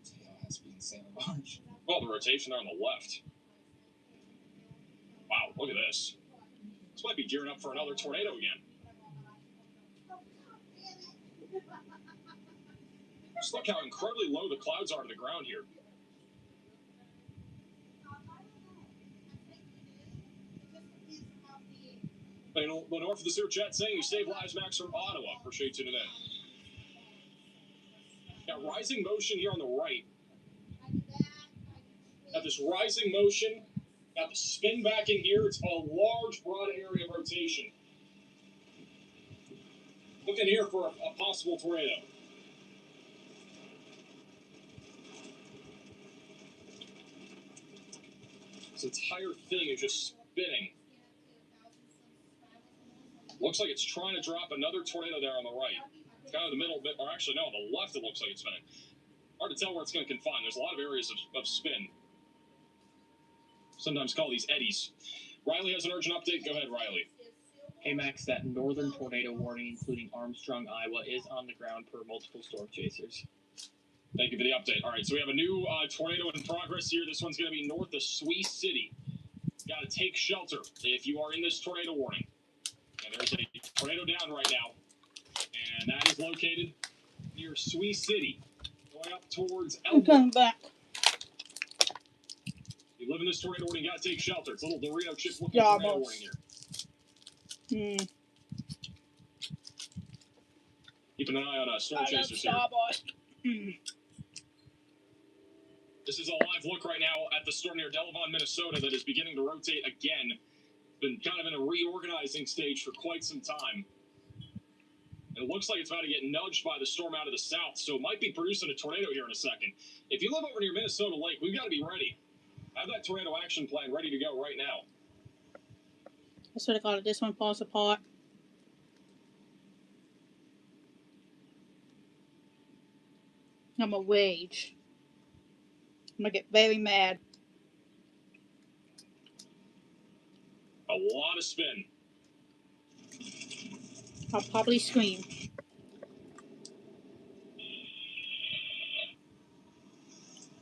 tail has to be insane large. Well, the rotation there on the left. Wow, look at this. This might be gearing up for another tornado again. Just look how incredibly low the clouds are to the ground here. And Lenore for the super chat saying you save lives, Max from Ottawa. Appreciate you tuning in. Got rising motion here on the right. Got this rising motion. Got the spin back in here. It's a large, broad area of rotation. Looking here for a possible tornado. This entire thing is just spinning. Looks like it's trying to drop another tornado there on the right. Kind of the middle bit, or actually no, on the left it looks like it's spinning. Hard to tell where it's going to confine. There's a lot of areas of spin. Sometimes call these eddies. Riley has an urgent update. Go ahead, Riley. Hey Max, that northern tornado warning, including Armstrong, Iowa, is on the ground per multiple storm chasers. Thank you for the update. All right, so we have a new tornado in progress here. This one's going to be north of Sui City. Got to take shelter if you are in this tornado warning. And there's a tornado down right now. And that is located near Sui City, going up towards I'm coming Elmwood. back. If you live in this tornado warning, you got to take shelter. It's a little Dorito chip looking Yeah, tornado boss. warning here. Keep an eye on storm chasers here. This is a live look right now at the storm near Delavan, Minnesota, that is beginning to rotate again. Been kind of in a reorganizing stage for quite some time. It looks like it's about to get nudged by the storm out of the south, so it might be producing a tornado here in a second. If you live over near Minnesota Lake, we've got to be ready. Have that tornado action plan ready to go right now. I swear to God, if this one falls apart. I'm a rage. I'm gonna get very mad. A lot of spin. I'll probably scream.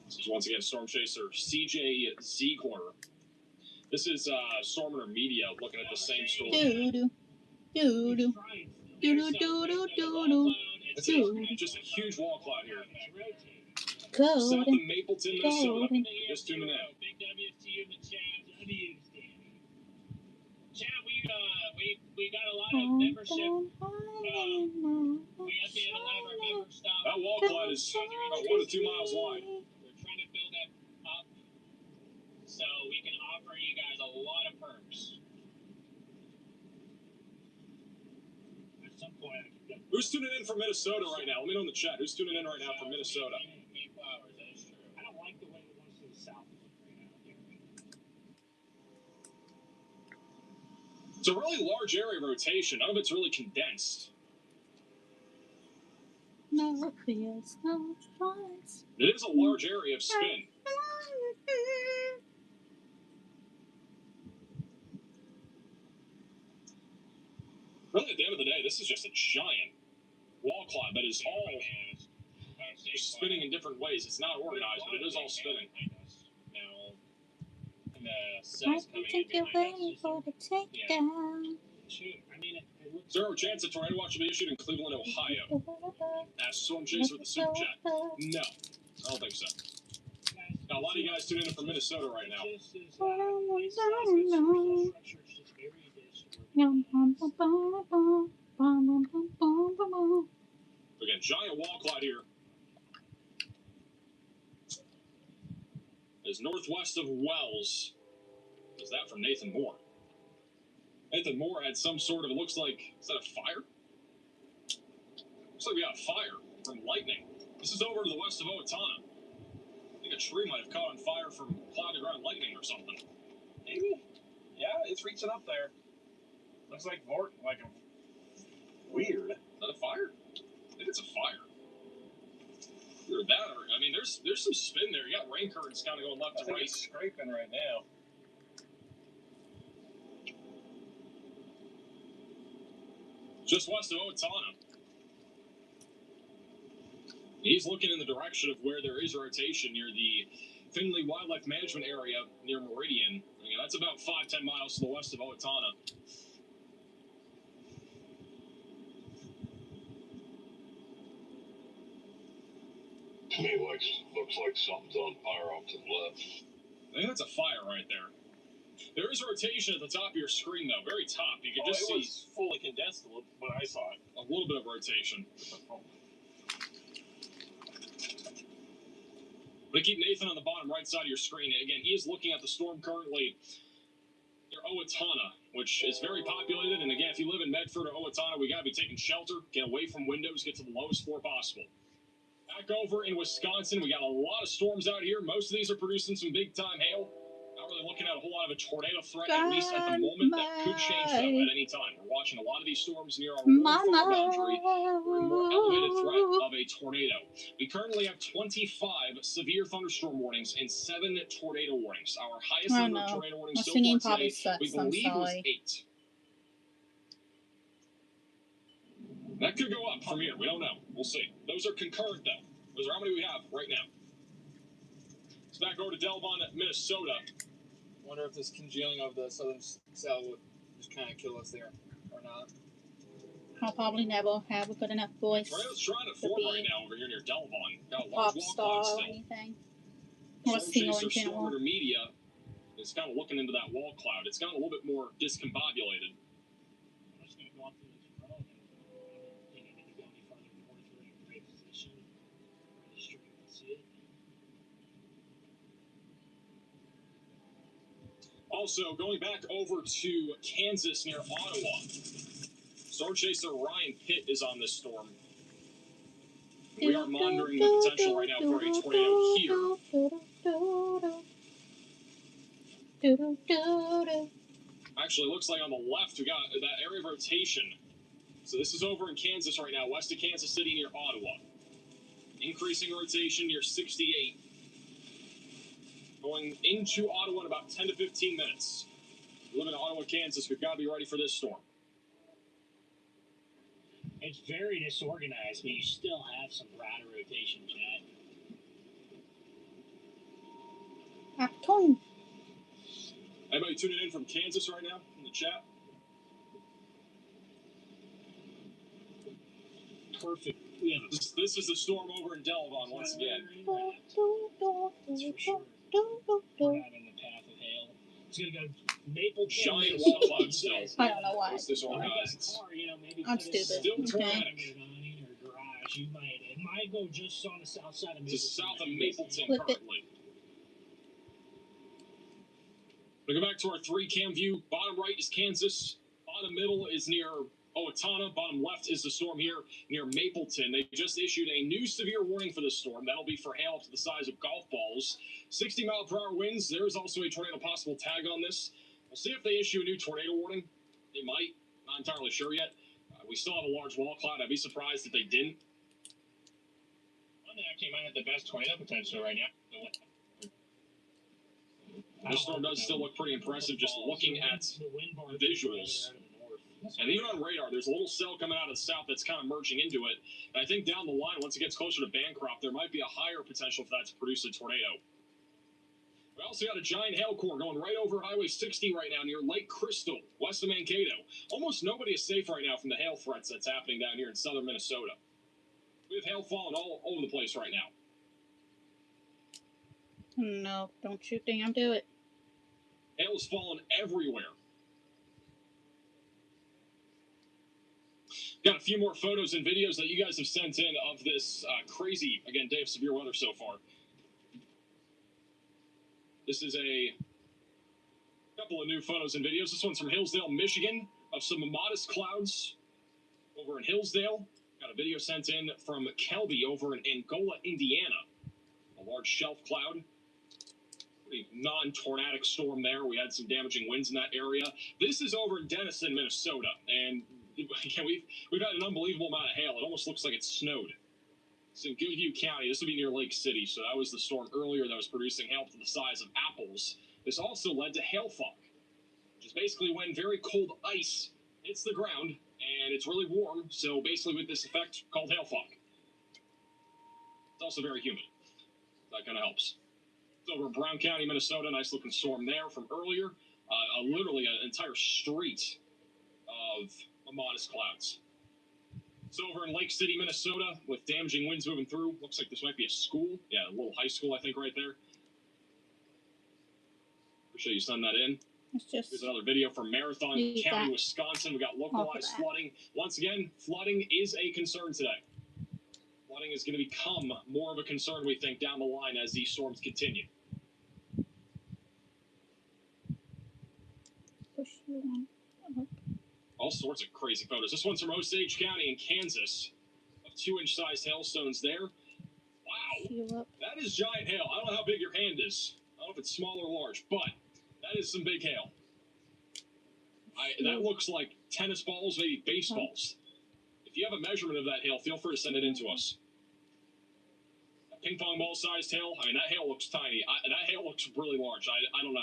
This is once again Storm Chaser CJ Ziegler. This is Stormer Media looking at the same storm. Doo-doo. Doo-doo. Doo-doo-doo-doo-doo-doo. It's just a huge wall cloud here. Golden. South of Mapleton, Minnesota. Golden. Just tuning in. Big W's to you in the chat. W's, Danny. Chat, we got a lot of membership. We updated a lot of our member stuff. That wall cloud is about 1 to 2 miles wide. We're trying to build that up so we can offer you guys a lot of perks. At some point, I can get Who's tuning in from Minnesota right now? Let me know in the chat. Who's tuning in right now from Minnesota? Mayflowers, that is true. I don't like the way the ones to the south look right now. It's a really large area of rotation. None of it's really condensed. No fears, no fights. It is a large area of spin. Really, at the end of the day, this is just a giant wall cloud that is all just spinning in different ways. It's not organized, but it is all spinning. Now, and the I cells can coming in take you behind away us. for the takedown. Shoot, I mean, it looks. Zero chance a tornado watch will be issued in Cleveland, Ohio. Ask Storm Chaser with the super chat. No, I don't think so. Now, a lot of you guys tuning in from Minnesota right now. Again, giant wall cloud here. Is northwest of Wells. Is that from Nathan Moore? Nathan Moore had some sort of, it looks like, is that a fire? Looks like we got a fire from lightning. This is over to the west of Owatonna. I think a tree might have caught on fire from cloud to ground lightning or something. Maybe. Yeah, it's reaching up there. Looks like weird. Is that a fire? I think it's a fire. Either that or, I mean, there's some spin there. You got rain currents kind of going left I to think right. it's scraping right now. Just west of Owatonna. He's looking in the direction of where there is rotation near the Findlay Wildlife Management Area near Meridian. That's about 5-10 miles to the west of Owatonna. To me, looks like something's on fire off to the left. I think that's a fire right there. There is rotation at the top of your screen, though. Very top. You can just it see was fully condensed when I saw it. a little bit of rotation. But keep Nathan on the bottom right side of your screen. And again, he is looking at the storm currently near Owatonna, which is very populated. And again, if you live in Medford or Owatonna, we got to be taking shelter, get away from windows, get to the lowest floor possible. Back over in Wisconsin, we got a lot of storms out here. Most of these are producing some big-time hail. Not really looking at a whole lot of a tornado threat, at least at the moment. That could change, though, at any time. We're watching a lot of these storms near our warm fire boundary. We're in more elevated threat of a tornado. We currently have 25 severe thunderstorm warnings and 7 tornado warnings. Our highest Oh, number of no. tornado warnings My so singing far probably today, we sucks. I'm believe was sorry. 8. That could go up from here. We don't know. We'll see. Those are concurrent, though. Those are how many we have right now. Let's back over to Delvon, Minnesota. Wonder if this congealing of the southern cell would just kind of kill us there or not. I'll probably never have a good enough voice Tornado's trying to to form be right now over here near Delvon. Got a a large pop wall star cloud or still. anything. Or a Storm singer Chaser in general. Storm Media is kind of looking into that wall cloud. It's gotten a little bit more discombobulated. I'm just going to go up through this road and I don't think I need to go any farther north. We're in a great position. We're just sure you can see it. Also, going back over to Kansas near Ottawa. Storm Chaser Ryan Pitt is on this storm. We are monitoring the potential right now for a tornado here. Actually, looks like on the left we got that area of rotation. So this is over in Kansas right now, west of Kansas City near Ottawa. Increasing rotation near 68. Going into Ottawa in about 10 to 15 minutes. We live in Ottawa, Kansas. We've got to be ready for this storm. It's very disorganized, but you still have some rata rotation, Chad. Acton. Anybody tuning in from Kansas right now in the chat? Perfect. Yeah. This is the storm over in Delvon once again. That's for sure. We're not in the path of hail. It's going to go Maple. Giant wall cloud still. I don't know why. It's disorganized. I'm stupid. Still Okay. tornadic. Or garage. It might go just on the south side of Mapleton. Just south of Mapleton Flip it. currently. We go back to our 3-cam view. Bottom right is Kansas. Bottom middle is near Owatonna. Bottom left is the storm here near Mapleton. They just issued a new severe warning for this storm. That'll be for hail up to the size of golf balls. 60-mile-per-hour winds. There is also a tornado possible tag on this. We'll see if they issue a new tornado warning. They might. Not entirely sure yet. We still have a large wall cloud. I'd be surprised if they didn't. One actually might have the best tornado potential right now. This storm does still look pretty impressive just looking at the visuals. And even on radar, there's a little cell coming out of the south that's kind of merging into it. And I think down the line, once it gets closer to Bancroft, there might be a higher potential for that to produce a tornado. We also got a giant hail core going right over Highway 60 right now near Lake Crystal, west of Mankato. Almost nobody is safe right now from the hail threats that's happening down here in southern Minnesota. We have hail falling all over the place right now. No, don't you damn do it. Hail is falling everywhere. Got a few more photos and videos that you guys have sent in of this crazy, again, day of severe weather so far. This is a couple of new photos and videos. This one's from Hillsdale, Michigan, of some modest clouds over in Hillsdale. Got a video sent in from Kelby over in Angola, Indiana. A large shelf cloud. Pretty non-tornadic storm there. We had some damaging winds in that area. This is over in Denison, Minnesota. And again, we've had an unbelievable amount of hail. It almost looks like it snowed. It's in Goodhue County. This would be near Lake City. So that was the storm earlier that was producing hail to the size of apples. This also led to hail fog, which is basically when very cold ice hits the ground and it's really warm. So basically with this effect called hail fog. It's also very humid. That kind of helps. It's over in Brown County, Minnesota. Nice looking storm there from earlier. Literally an entire street of modest clouds. It's over in Lake City, Minnesota, with damaging winds moving through. Looks like this might be a school. Yeah, a little high school, I think, right there. Appreciate you sending that in. It's just Here's another video from Marathon County, Wisconsin. We got localized flooding. Once again, flooding is a concern today. Flooding is going to become more of a concern, we think, down the line as these storms continue. push you on. All sorts of crazy photos. This one's from Osage County in Kansas, of 2-inch sized hailstones there. Wow, that is giant hail. I don't know how big your hand is. I don't know if it's small or large, but that is some big hail. That looks like tennis balls, maybe baseballs. If you have a measurement of that hail, feel free to send it in to us. Ping pong ball sized hail. I mean, that hail looks tiny. That hail looks really large. I don't know.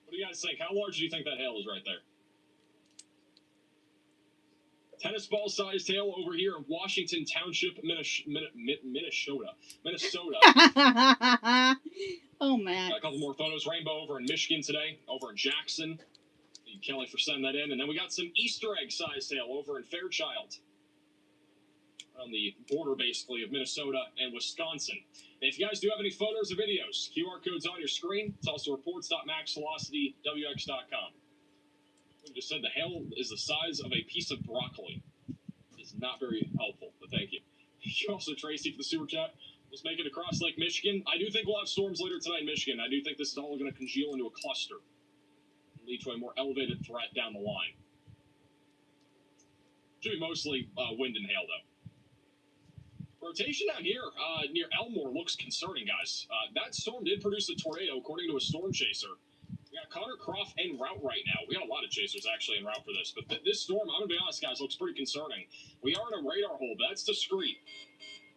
What do you guys think? How large do you think that hail is right there? Tennis ball sized hail over here in Washington Township, Minnesota. Oh, man. Got a couple more photos. Rainbow over in Michigan today, over in Jackson. Thank you, Kelly, for sending that in. And then we got some Easter egg sized hail over in Fairchild, on the border, basically, of Minnesota and Wisconsin. And if you guys do have any photos or videos, QR code's on your screen. It's also reports.maxvelocitywx.com. We just said the hail is the size of a piece of broccoli. It's not very helpful, but thank you. Thank you also, Tracy, for the super chat. Let's make it across Lake Michigan. I do think we'll have storms later tonight in Michigan. I do think this is all going to congeal into a cluster and lead to a more elevated threat down the line. Should be mostly wind and hail, though. Rotation down here near Elmore looks concerning, guys. That storm did produce a tornado, according to a storm chaser. We got Connor Croft en route right now. We got a lot of chasers actually en route for this, but this storm, I'm gonna be honest, guys, looks pretty concerning. We are in a radar hole, but that's discreet.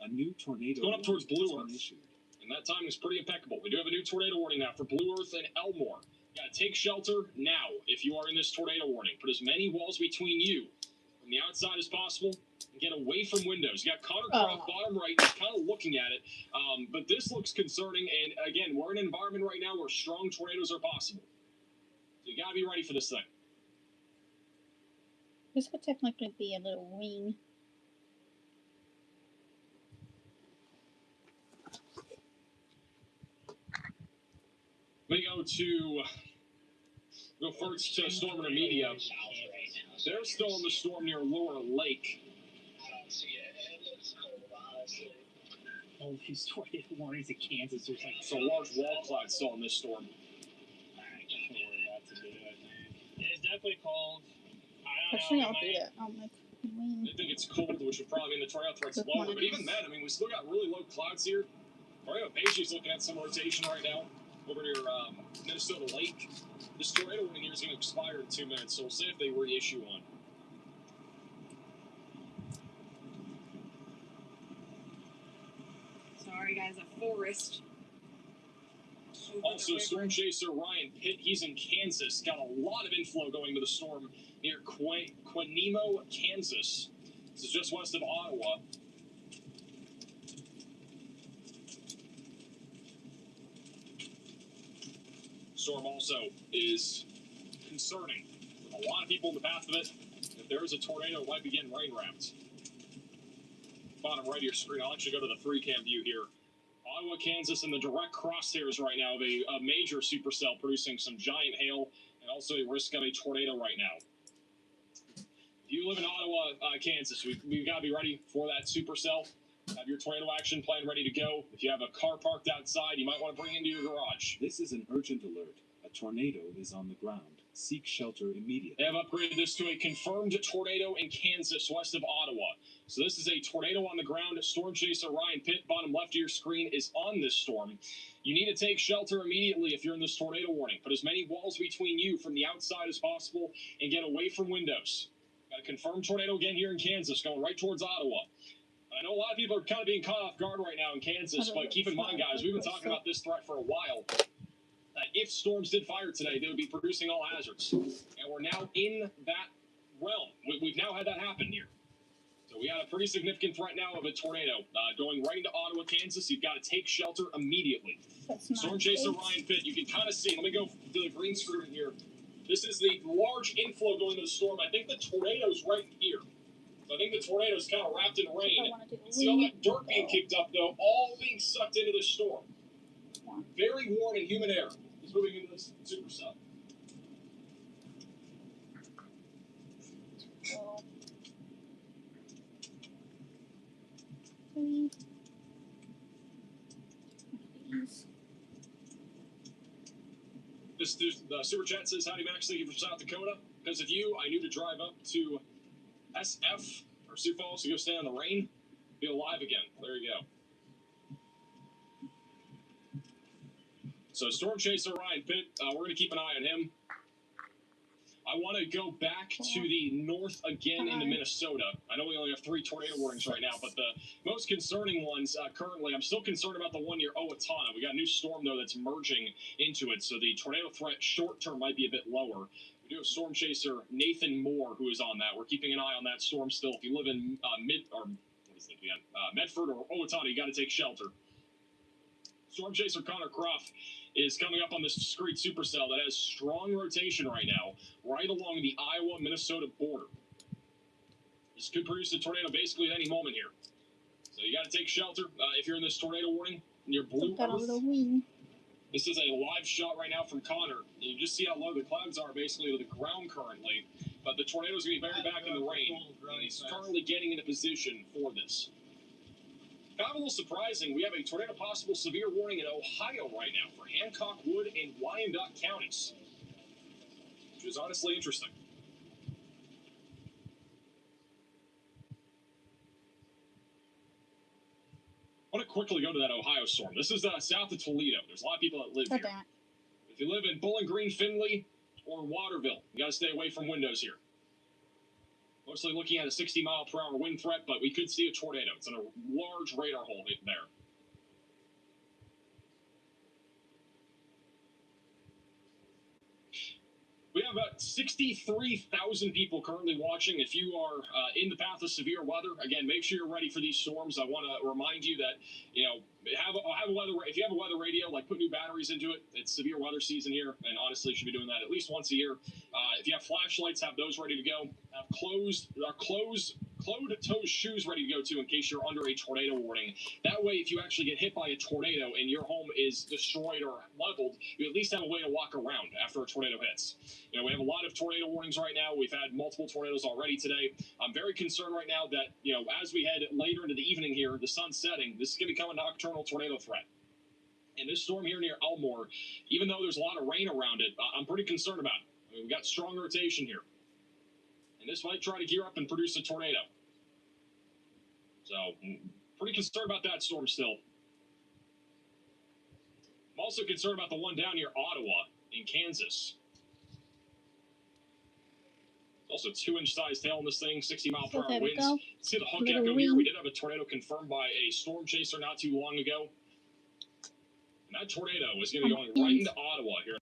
A new tornado Going up towards Blue Earth, issued. and that timing is pretty impeccable. We do have a new tornado warning now for Blue Earth and Elmore. You gotta take shelter now if you are in this tornado warning. Put as many walls between you from the outside as possible. And get away from windows. You got Connor Croft bottom right. He's kind of looking at it. But this looks concerning. And again, we're in an environment right now where strong tornadoes are possible. So you got to be ready for this thing. This would technically be a little wing. We go first to Storm Intermedia. They're still in the storm near Laura Lake. All these tornado warnings in Kansas. There's like So a large wall cloud still in this storm. It's definitely cold. I Actually, don't know. I'll do that. I'll make wing. I think it's cold, which would probably mean the tornado threat's lower. But even then, I mean, we still got really low clouds here. Tornado Paisley's looking at some rotation right now over near Minnesota Lake. This tornado warning here is going to expire in 2 minutes, so we'll see if they reissue one. Sorry, guys, a forest. Also, storm chaser Ryan Pitt, he's in Kansas. Got a lot of inflow going to the storm near Quanimo, Kansas. This is just west of Ottawa. Storm also is concerning. With a lot of people in the path of it. If there is a tornado, it might be getting rain wrapped. Bottom right of your screen, I'll actually go to the 3-cam view here. Ottawa, Kansas, in the direct crosshairs right now of a major supercell producing some giant hail and also a risk of a tornado right now. If you live in Ottawa, Kansas, we've got to be ready for that supercell. Have your tornado action plan ready to go. If you have a car parked outside, you might want to bring it into your garage. This is an urgent alert. A tornado is on the ground. Seek shelter immediately. They have upgraded this to a confirmed tornado in Kansas, west of Ottawa. So this is a tornado on the ground. Storm chaser Ryan Pitt, bottom left of your screen, is on this storm. You need to take shelter immediately if you're in this tornado warning. Put as many walls between you from the outside as possible and get away from windows. Got a confirmed tornado again here in Kansas, going right towards Ottawa. I know a lot of people are kind of being caught off guard right now in Kansas, but keep in mind, guys, we've been talking about this threat for a while. If storms did fire today, they would be producing all hazards. And we're now in that realm. We've now had that happen here. So we got a pretty significant threat now of a tornado going right into Ottawa, Kansas. You've got to take shelter immediately. Storm chaser Ryan Pitt, you can kind of see. Let me go to the green screen here. This is the large inflow going to the storm. I think the tornado's right here. So I think the tornado's kind of wrapped in rain. See all that dirt being kicked up, though, all being sucked into this storm. Very warm and humid air is moving into this supercell. The super chat says, howdy Max, thank you from South Dakota. Because of you, I knew to drive up to SF or Sioux Falls to go stand in the rain. Be alive again. There you go. So Storm Chaser Ryan Pitt, we're going to keep an eye on him. I want to go back to the north again into Minnesota. I know we only have 3 tornado warnings right now, but the most concerning ones currently, I'm still concerned about the one near Owatonna. We got a new storm, though, that's merging into it, so the tornado threat short term might be a bit lower. We do have storm chaser Nathan Moore, who is on that. We're keeping an eye on that storm still. If you live in Medford or Owatonna, you got to take shelter. Storm chaser Connor Cruff is coming up on this discrete supercell that has strong rotation right now, right along the Iowa-Minnesota border. This could produce a tornado basically at any moment here. So you got to take shelter if you're in this tornado warning near Blue Earth. This is a live shot right now from Connor. You just see how low the clouds are basically to the ground currently. But the tornado's going to be very back in the rain. And he's currently getting into position for this. Kind of a little surprising, we have a tornado possible severe warning in Ohio right now for Hancock, Wood, and Wyandotte counties, which is honestly interesting. I want to quickly go to that Ohio storm. This is south of Toledo. There's a lot of people that live here. If you live in Bowling Green, Findlay, or Waterville, you got to stay away from windows here. Mostly looking at a 60-mile-per-hour wind threat, but we could see a tornado. It's in a large radar hole there. We have about 63,000 people currently watching. If you are in the path of severe weather, again, make sure you're ready for these storms. I want to remind you that, have a weather. If you have a weather radio, put new batteries into it. It's severe weather season here, and honestly, you should be doing that at least once a year. If you have flashlights, have those ready to go. Have closed-toe shoes ready to go too in case you're under a tornado warning. That way, if you actually get hit by a tornado and your home is destroyed or leveled, you at least have a way to walk around after a tornado hits. We have a lot of tornado warnings right now. We've had multiple tornadoes already today. I'm very concerned right now that, as we head later into the evening here, the sun's setting, this is going to become a nocturnal tornado threat. And this storm here near Elmore, even though there's a lot of rain around it, I'm pretty concerned about it. We've got strong rotation here. And this might try to gear up and produce a tornado. So, pretty concerned about that storm still. I'm also concerned about the one down near Ottawa in Kansas. Also, 2-inch sized hail in this thing, 60-mile-per-hour winds. See the hook echo here. We did have a tornado confirmed by a storm chaser not too long ago. And that tornado is going to be going right into Ottawa here.